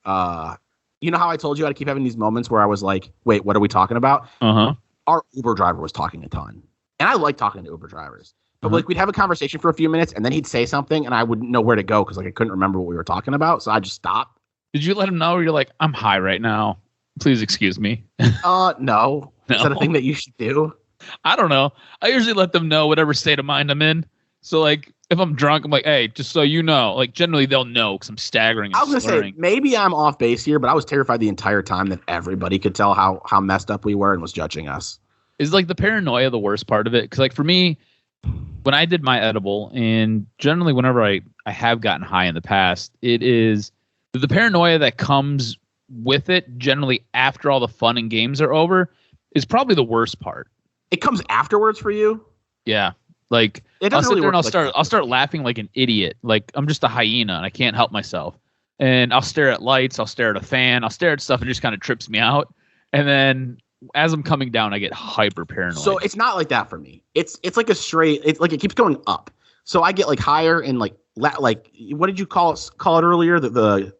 you know how I told you I'd keep having these moments where I was like, wait, what are we talking about? Uh-huh. Our Uber driver was talking a ton. And I like talking to Uber drivers. But like we'd have a conversation for a few minutes and then he'd say something and I wouldn't know where to go because like I couldn't remember what we were talking about. So I just stopped. Did you let him know? You're like, I'm high right now. Please excuse me. No. Is that a thing that you should do? I don't know. I usually let them know whatever state of mind I'm in. So like if I'm drunk, I'm like, hey, just so you know, like generally they'll know because I'm staggering. I was going to say, maybe I'm off base here, but I was terrified the entire time that everybody could tell how messed up we were and was judging us. Is like the paranoia the worst part of it? Because like for me, when I did my edible and generally whenever I have gotten high in the past, it is the paranoia that comes with it generally after all the fun and games are over is probably the worst part. It comes afterwards for you? Yeah. Like I'll sit there and I'll start laughing like an idiot. Like I'm just a hyena and I can't help myself. And I'll stare at lights, I'll stare at a fan, I'll stare at stuff and it just kind of trips me out. And then as I'm coming down, I get hyper paranoid. So it's not like that for me. It's like a straight. It's like it keeps going up. So I get like higher and like what did you call it earlier? The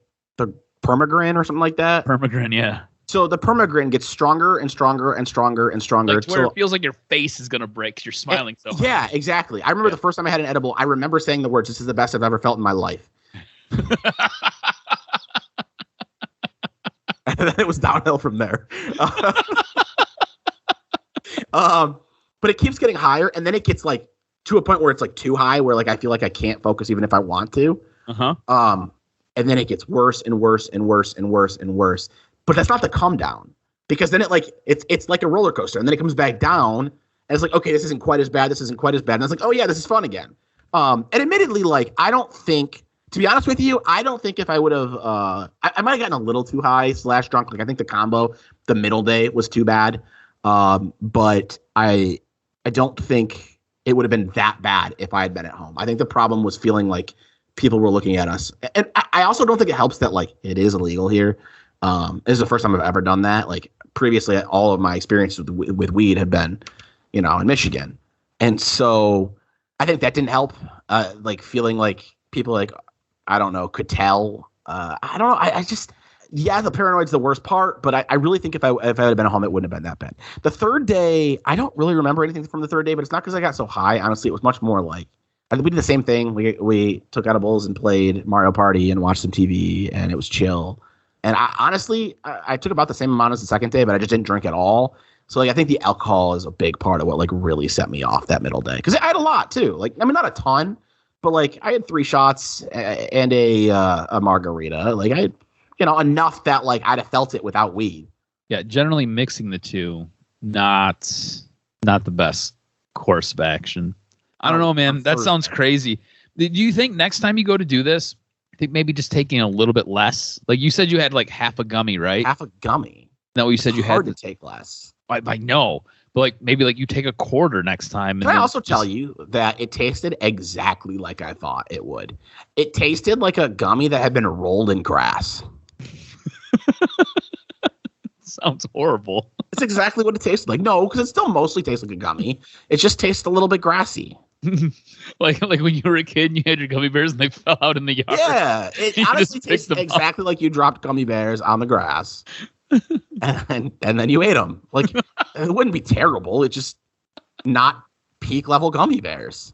permagrin or something like that. Permagrin, yeah. So the permagrin gets stronger and stronger and stronger and stronger. Like where it feels like your face is gonna break because you're smiling so hard. Yeah, exactly. I remember the first time I had an edible. I remember saying the words, "This is the best I've ever felt in my life." And then it was downhill from there. But it keeps getting higher, and then it gets like to a point where it's like too high, where like I feel like I can't focus even if I want to. And then it gets worse and worse and worse and worse and worse. But that's not the come down, because then it's like a roller coaster, and then it comes back down, and it's like, okay, this isn't quite as bad. This isn't quite as bad. And it's like, oh yeah, this is fun again. And admittedly, like I don't think To be honest with you, I don't think if I would have, I might have gotten a little too high / drunk. Like I think the combo, the middle day was too bad. But I don't think it would have been that bad if I had been at home. I think the problem was feeling like people were looking at us. And I also don't think it helps that like it is illegal here. This is the first time I've ever done that. Like previously, all of my experiences with weed had been, in Michigan. And so I think that didn't help. Like feeling like people like, I don't know, could tell. I don't know. I just, the paranoid's the worst part, but I really think if I had been at home, it wouldn't have been that bad. The third day, I don't really remember anything from the third day, but it's not because I got so high. Honestly, it was much more like, I think we did the same thing. We took edibles and played Mario Party and watched some TV, and it was chill. And I took about the same amount as the second day, but I just didn't drink at all. So like I think the alcohol is a big part of what like really set me off that middle day, because I had a lot too. Like I mean, not a ton, but like I had 3 shots and a margarita. Like I had, enough that like I'd have felt it without weed. Yeah, generally mixing the two, not the best course of action. I don't know, man. That sounds crazy. Do you think next time you go to do this, I think maybe just taking a little bit less? Like you said, you had like half a gummy, right? Half a gummy. No, you said you had to take less. I know, but like maybe like you take a quarter next time. Can I also tell you that it tasted exactly like I thought it would? It tasted like a gummy that had been rolled in grass. Sounds horrible. It's exactly what it tasted like. No, because it still mostly tastes like a gummy. It just tastes a little bit grassy. like when you were a kid and you had your gummy bears and they fell out in the yard. Yeah, it honestly tastes exactly like you dropped gummy bears on the grass. and then you ate them. Like it wouldn't be terrible. It's just not peak level gummy bears.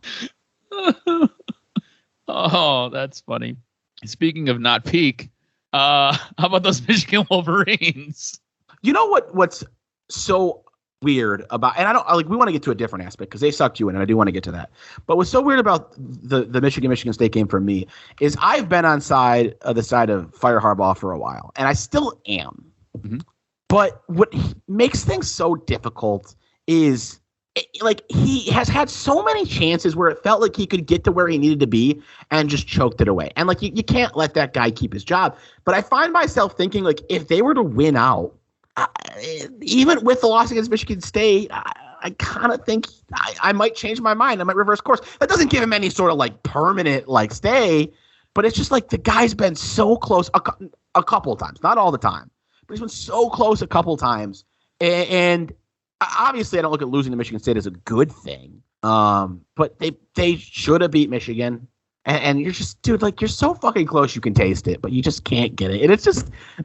Oh, that's funny. Speaking of not peak, how about those Michigan Wolverines? You know what's so weird about, and I don't like, we want to get to a different aspect because they sucked you in, and I do want to get to that. But what's so weird about the Michigan State game for me is I've been on the side of Fire Harbaugh for a while, and I still am. Mm-hmm. But what makes things so difficult is like he has had so many chances where it felt like he could get to where he needed to be and just choked it away. And like you can't let that guy keep his job. But I find myself thinking like if they were to win out, even with the loss against Michigan State, I kind of think I might change my mind. I might reverse course. That doesn't give him any sort of like permanent like stay, but it's just like the guy's been so close a couple of times, not all the time. But he's been so close a couple times. And obviously, I don't look at losing to Michigan State as a good thing. But they should have beat Michigan. And you're just, dude, like, you're so fucking close you can taste it, but you just can't get it. And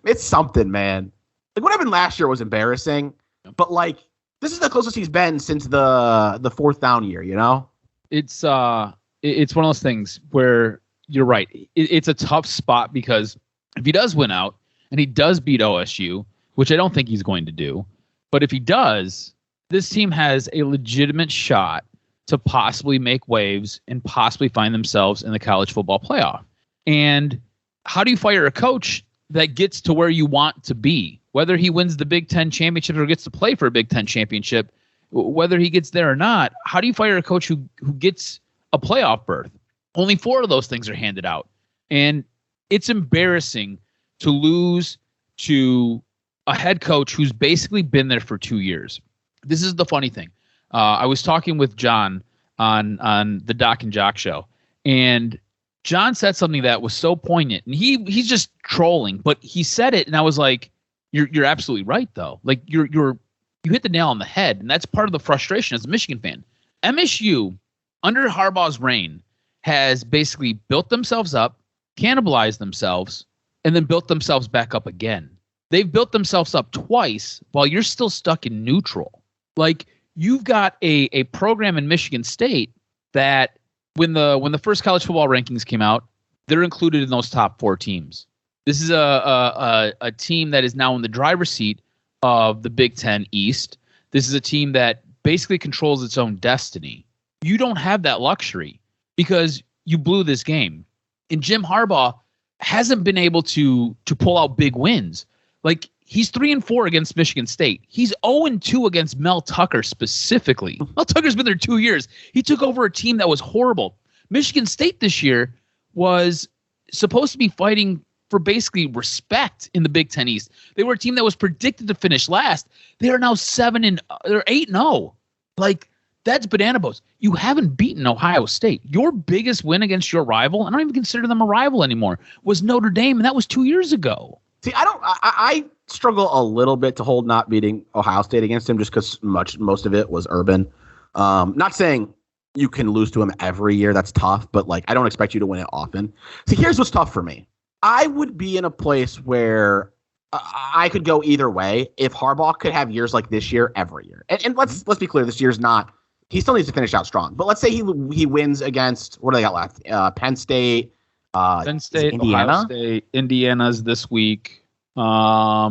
it's something, man. Like, what happened last year was embarrassing. But, like, this is the closest he's been since the fourth down year, you know? It's one of those things where you're right. It's a tough spot because if he does win out, and he does beat OSU, which I don't think he's going to do. But if he does, this team has a legitimate shot to possibly make waves and possibly find themselves in the college football playoff. And how do you fire a coach that gets to where you want to be? Whether he wins the Big Ten championship or gets to play for a Big Ten championship, whether he gets there or not, how do you fire a coach who gets a playoff berth? Only 4 of those things are handed out. And it's embarrassing to lose to a head coach who's basically been there for 2 years. This is the funny thing. I was talking with John on the Doc and Jock show, and John said something that was so poignant. And he's just trolling, but he said it, and I was like, "You're absolutely right, though. Like you hit the nail on the head, and that's part of the frustration as a Michigan fan. MSU under Harbaugh's reign has basically built themselves up, cannibalized themselves, and then built themselves back up again. They've built themselves up twice while you're still stuck in neutral. Like you've got a program in Michigan State that when the first college football rankings came out, they're included in those top 4 teams. This is a team that is now in the driver's seat of the Big Ten East. This is a team that basically controls its own destiny. You don't have that luxury because you blew this game. And Jim Harbaugh hasn't been able to pull out big wins. Like he's 3-4 against Michigan State. He's 0-2 against Mel Tucker specifically. Mel Tucker's been there 2 years. He took over a team that was horrible. Michigan State this year was supposed to be fighting for basically respect in the Big Ten East. They were a team that was predicted to finish last. They are now 8-0. Like, that's banana boats. You haven't beaten Ohio State. Your biggest win against your rival, I don't even consider them a rival anymore, was Notre Dame, and that was 2 years ago. See, I struggle a little bit to hold not beating Ohio State against him just because most of it was urban. Not saying you can lose to him every year. That's tough, but like I don't expect you to win it often. See, here's what's tough for me. I would be in a place where I could go either way if Harbaugh could have years like this year every year. And let's be clear, this year's not. He still needs to finish out strong. But let's say he wins against, what do they got left? Penn State. Penn State, Indiana? Ohio State, Indiana's this week. I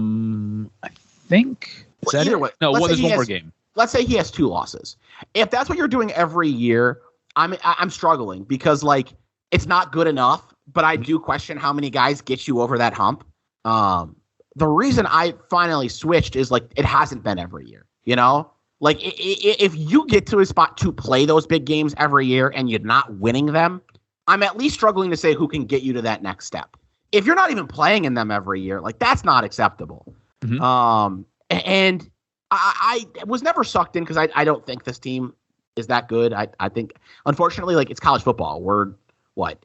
think. Is that either it? Way, no, there's one more game. Let's say he has 2 losses. If that's what you're doing every year, I'm struggling because like it's not good enough. But I do question how many guys get you over that hump. The reason I finally switched is like it hasn't been every year. You know, like if you get to a spot to play those big games every year and you're not winning them, I'm at least struggling to say who can get you to that next step. If you're not even playing in them every year, like that's not acceptable. Mm-hmm. And I was never sucked in because I don't think this team is that good. I think, unfortunately, like it's college football. We're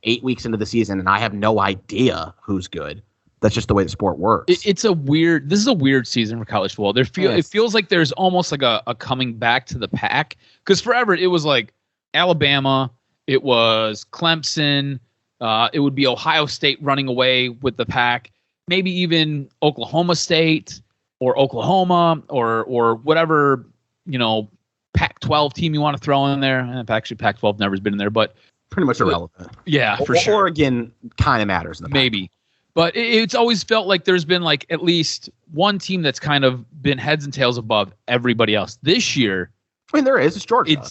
8 weeks into the season, and I have no idea who's good. That's just the way the sport works. This is a weird season for college football. It feels like there's almost like a coming back to the pack because forever it was like Alabama, it was Clemson, it would be Ohio State running away with the pack, maybe even Oklahoma State or Oklahoma or whatever, Pac-12 team you want to throw in there. Actually, Pac-12 never has been in there, but pretty much irrelevant. Yeah, for sure. Oregon kind of matters in the pack. Maybe. But it's always felt like there's been like at least one team that's kind of been heads and tails above everybody else. This year, I mean, there is. It's Georgia.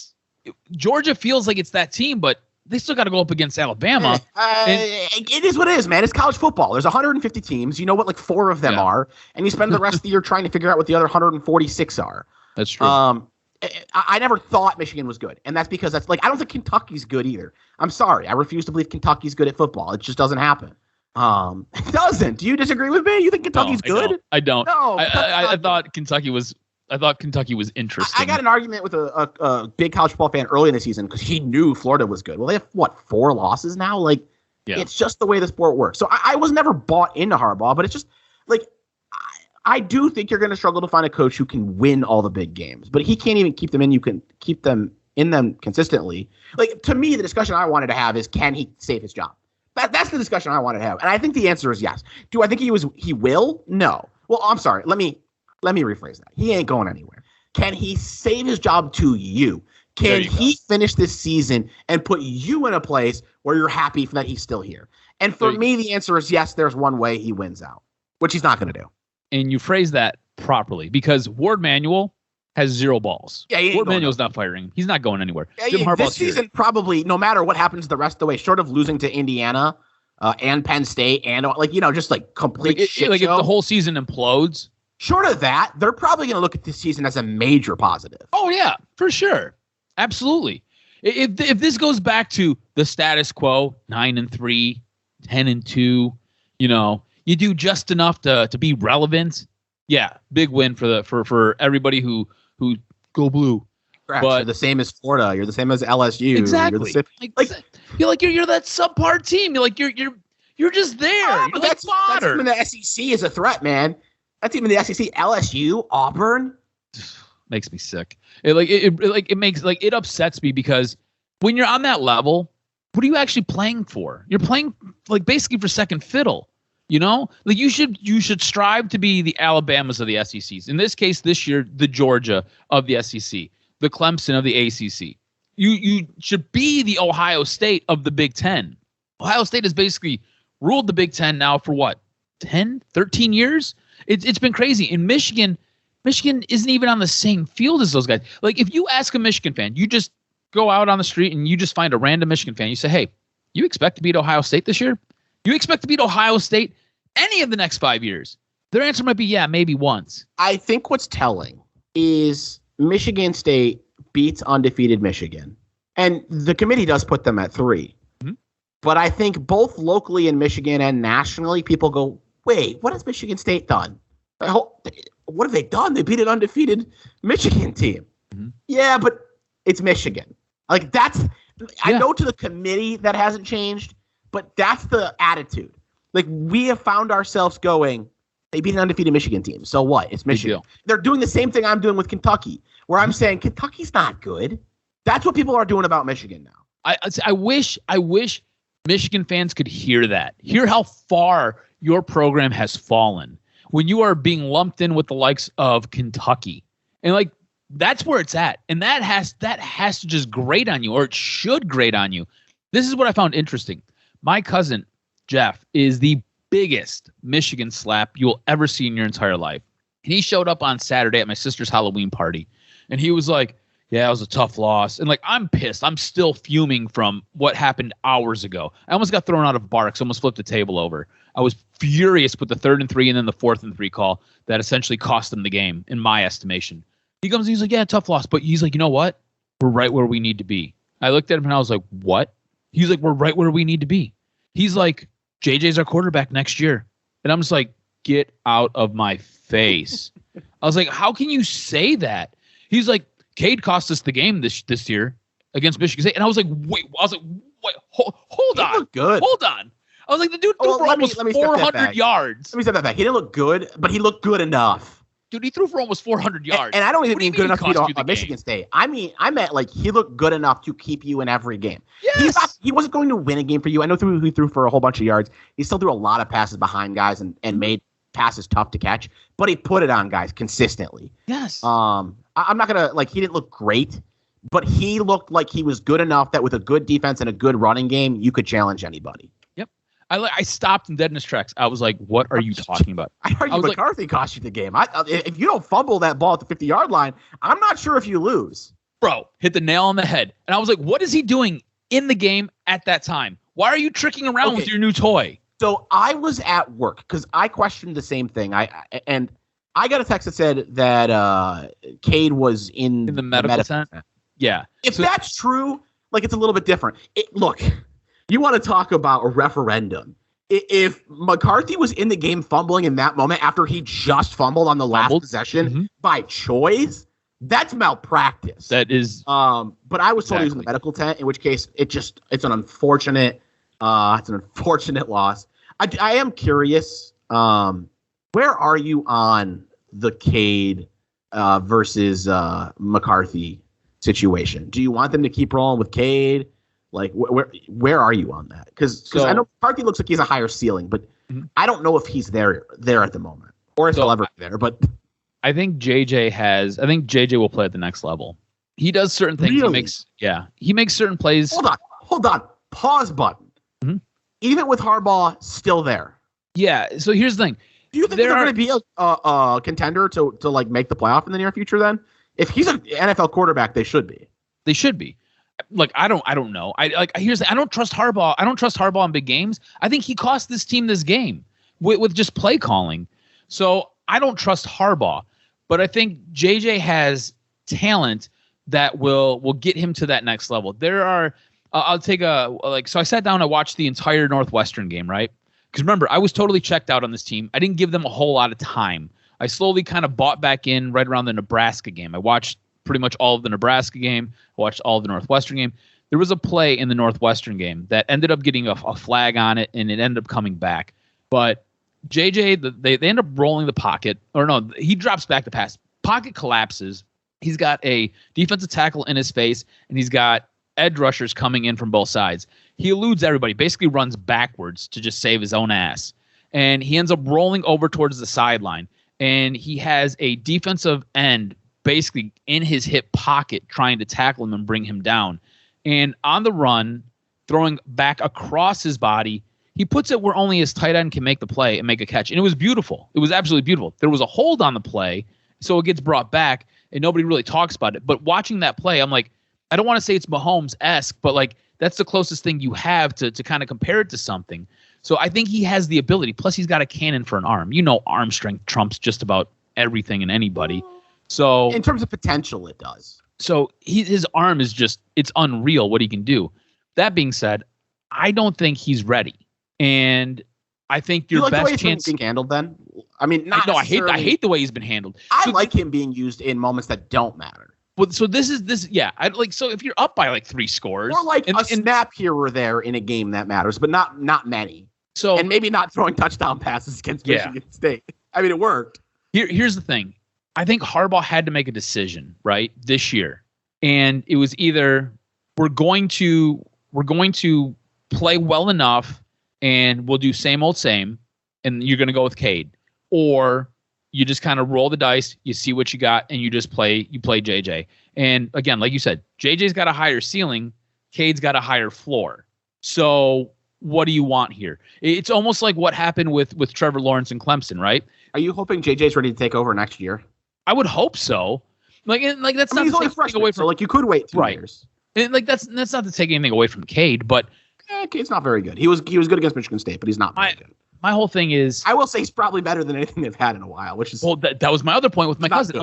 Georgia feels like it's that team, but they still got to go up against Alabama. It is what it is, man. It's college football. There's 150 teams. You know what like 4 of them are, and you spend the rest of the year trying to figure out what the other 146 are. That's true. I never thought Michigan was good, and that's because I don't think Kentucky's good either. I'm sorry. I refuse to believe Kentucky's good at football. It just doesn't happen. It doesn't. Do you disagree with me? You think Kentucky's good? I don't. No, I thought Kentucky was interesting. I got an argument with a big college football fan early in the season because he knew Florida was good. Well, they have 4 losses now? It's just the way the sport works. So I was never bought into Harbaugh, but it's just like I do think you're going to struggle to find a coach who can win all the big games, but he can't even keep them in. You can keep them in them consistently. Like to me, the discussion I wanted to have is can he save his job? That's the discussion I wanted to have, and I think the answer is yes. Do I think he will? No. Well, I'm sorry. Let me rephrase that. He ain't going anywhere. Can he save his job to you? Can he finish this season and put you in a place where you're happy that he's still here? And for me, the answer is yes. There's one way he wins out, which he's not going to do. And you phrase that properly because Ward Manuel has 0 balls. Yeah, Ward Manuel's not firing. He's not going anywhere. Jim Harbaugh's this season, probably, no matter what happens the rest of the way, short of losing to Indiana and Penn State and just like complete shit if the whole season implodes. Short of that, they're probably going to look at this season as a major positive. Oh yeah, for sure, absolutely. If this goes back to the status quo, 9-3, 10-2, you do just enough to be relevant. Yeah, big win for everybody who go blue. Correct. But you're the same as Florida. You're the same as LSU. Exactly. You're that subpar team. You're just there. You're like fodder. That team in the SEC is a threat, man. That team in the SEC, LSU, Auburn, makes me sick. It upsets me because when you're on that level, what are you actually playing for? You're playing basically for second fiddle. You should strive to be the Alabamas of the SECs. In this case, this year, the Georgia of the SEC, the Clemson of the ACC. You should be the Ohio State of the Big Ten. Ohio State has basically ruled the Big Ten now for 10, 13 years? It's been crazy. In Michigan isn't even on the same field as those guys. Like if you ask a Michigan fan, you just go out on the street and you just find a random Michigan fan. You say, hey, you expect to beat Ohio State this year? You expect to beat Ohio State any of the next 5 years? Their answer might be, yeah, maybe once. I think what's telling is Michigan State beats undefeated Michigan. And the committee does put them at 3. Mm-hmm. But I think both locally in Michigan and nationally, people go, wait, what has Michigan State done? What have they done? They beat an undefeated Michigan team. Mm-hmm. Yeah, but it's Michigan. Like I know to the committee that hasn't changed, but that's the attitude. Like we have found ourselves going, they beat an undefeated Michigan team. So what? It's Michigan. They're doing the same thing I'm doing with Kentucky, where I'm saying Kentucky's not good. That's what people are doing about Michigan now. I wish Michigan fans could hear that. Hear how far your program has fallen when you are being lumped in with the likes of Kentucky. And like that's where it's at. And that has to just grate on you, or it should grate on you. This is what I found interesting. My cousin, Jeff, is the biggest Michigan slap you'll ever see in your entire life. And he showed up on Saturday at my sister's Halloween party. And he was like, yeah, it was a tough loss. And like, I'm pissed. I'm still fuming from what happened hours ago. I almost got thrown out of Barks, almost flipped the table over. I was furious with the 3rd and 3 and then the 4th and 3 call that essentially cost them the game, in my estimation. He comes and he's like, yeah, tough loss. But he's like, you know what? We're right where we need to be. I looked at him and I was like, what? He's like, we're right where we need to be. He's like, JJ's our quarterback next year. And I'm just like, get out of my face. I was like, how can you say that? He's like, Cade cost us the game this year against Michigan State. And I was like, wait, hold on. Looked good. Hold on. I was like, the dude threw for almost 400 yards. Let me step that back. He didn't look good, but he looked good enough. Dude, he threw for almost 400 yards. And I don't even mean good enough to beat Michigan State. I meant like he looked good enough to keep you in every game. Yes. He wasn't going to win a game for you. I know he threw for a whole bunch of yards. He still threw a lot of passes behind guys and made passes tough to catch, but he put it on guys consistently. Yes. I'm not going to, he didn't look great, but he looked like he was good enough that with a good defense and a good running game, you could challenge anybody. Yep. I stopped him dead in his tracks. I was like, what are you talking about? I argue McCarthy cost you the game. If you don't fumble that ball at the 50-yard line, I'm not sure if you lose. Bro, hit the nail on the head. And I was like, what is he doing in the game at that time? Why are you tricking around with your new toy? So I was at work because I questioned the same thing. I got a text that said that Cade was in the medical tent. Yeah. If that's true, it's a little bit different. Look, you want to talk about a referendum. If McCarthy was in the game fumbling in that moment after he just fumbled on the last possession by choice, that's malpractice. That is. But I was told he was in the medical tent, in which case it's an unfortunate loss. I am curious. Where are you on the Cade versus McCarthy situation? Do you want them to keep rolling with Cade? Where are you on that? Because I know McCarthy looks like he's a higher ceiling, but I don't know if he's there at the moment or if he'll ever be there. But I think JJ will play at the next level. He does certain things. Really? He makes certain plays. Hold on. Pause button. Mm-hmm. Even with Harbaugh still there. Yeah. So here's the thing. Do you think they're going to be a contender to make the playoff in the near future? Then, if he's an NFL quarterback, they should be. They should be. I don't know. I don't trust Harbaugh. I don't trust Harbaugh in big games. I think he cost this team this game with just play calling. So I don't trust Harbaugh, but I think JJ has talent that will get him to that next level. There are. I'll take so I sat down. I watched the entire Northwestern game, right? Because remember, I was totally checked out on this team. I didn't give them a whole lot of time. I slowly kind of bought back in right around the Nebraska game. I watched pretty much all of the Nebraska game. I watched all of the Northwestern game. There was a play in the Northwestern game that ended up getting a flag on it, and it ended up coming back. But JJ, they end up rolling the pocket. Or no, he drops back the pass. Pocket collapses. He's got a defensive tackle in his face, and he's got edge rushers coming in from both sides. He eludes everybody, basically runs backwards to just save his own ass. And he ends up rolling over towards the sideline. And he has a defensive end basically in his hip pocket trying to tackle him and bring him down. And on the run, throwing back across his body, he puts it where only his tight end can make the play and make a catch. And it was beautiful. It was absolutely beautiful. There was a hold on the play, so it gets brought back, and nobody really talks about it. But watching that play, I'm like, I don't want to say it's Mahomes-esque, but that's the closest thing you have to kind of compare it to something. So I think he has the ability. Plus, he's got a cannon for an arm. Arm strength trumps just about everything and anybody. So in terms of potential, it does. So his arm is it's unreal what he can do. That being said, I don't think he's ready. And I think your best best chance being handled then. I mean, I hate the way he's been handled. I like him being used in moments that don't matter. But so this is yeah. So if you're up by like 3 scores, or like a snap here or there in a game that matters, but not many. So and maybe not throwing touchdown passes against Michigan State. I mean, it worked. Here's the thing. I think Harbaugh had to make a decision right this year, and it was either we're going to play well enough, and we'll do same old same, and you're going to go with Cade, or you just kind of roll the dice, you see what you got, and you play JJ. And again, like you said, JJ's got a higher ceiling, Cade's got a higher floor. So what do you want here? It's almost like what happened with Trevor Lawrence and Clemson, right? Are you hoping JJ's ready to take over next year? I would hope so. Like that's not he's only freshman, away from. So like you could wait 2 years. And like that's not to take anything away from Cade, but Cade's not very good. He was good against Michigan State, but he's not very good. My whole thing is, I will say he's probably better than anything they've had in a while. Which is that was my other point with my cousin. Good. I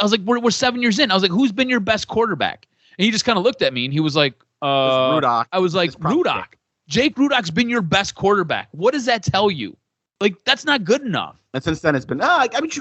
was like, we're 7 years in. I was like, who's been your best quarterback? And he just kind of looked at me and he was like, Rudock. I was like, Rudock. Jake Rudock's been your best quarterback. What does that tell you? Like that's not good enough. And since then, it's been. I mean,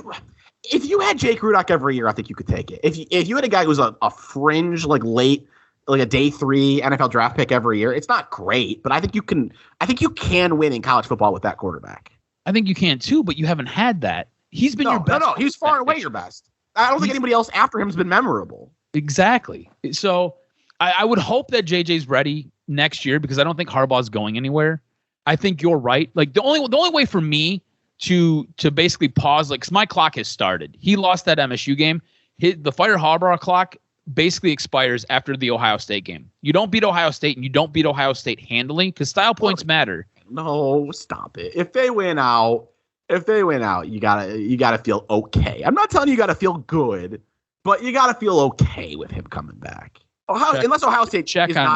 if you had Jake Rudock every year, I think you could take it. If you had a guy who was a fringe like late. Like a day 3 NFL draft pick every year. It's not great, but I think you can win in college football with that quarterback. I think you can too, but you haven't had that. He's been your best. No, he's far and away your best. I don't think anybody else after him has been memorable. Exactly. So I would hope that JJ's ready next year because I don't think Harbaugh's going anywhere. I think you're right. Like the only way for me to basically pause, like, 'cause my clock has started. He lost that MSU game. The fire Harbaugh clock basically expires after the Ohio State game. You don't beat Ohio State, and you don't beat Ohio State handily because style points matter. No, stop it. If they win out, you gotta feel okay. I'm not telling you gotta feel good, but you gotta feel okay with him coming back. Unless Ohio State check on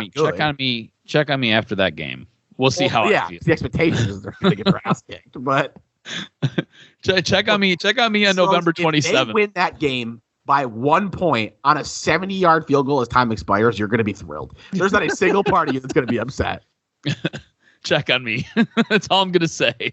me after that game. We'll see how I feel. The expectation is they're going to get their ass kicked, but check on me on November 27th. If they win that game by 1 point on a 70-yard field goal as time expires, you're going to be thrilled. There's not a single part of you that's going to be upset. Check on me. That's all I'm going to say.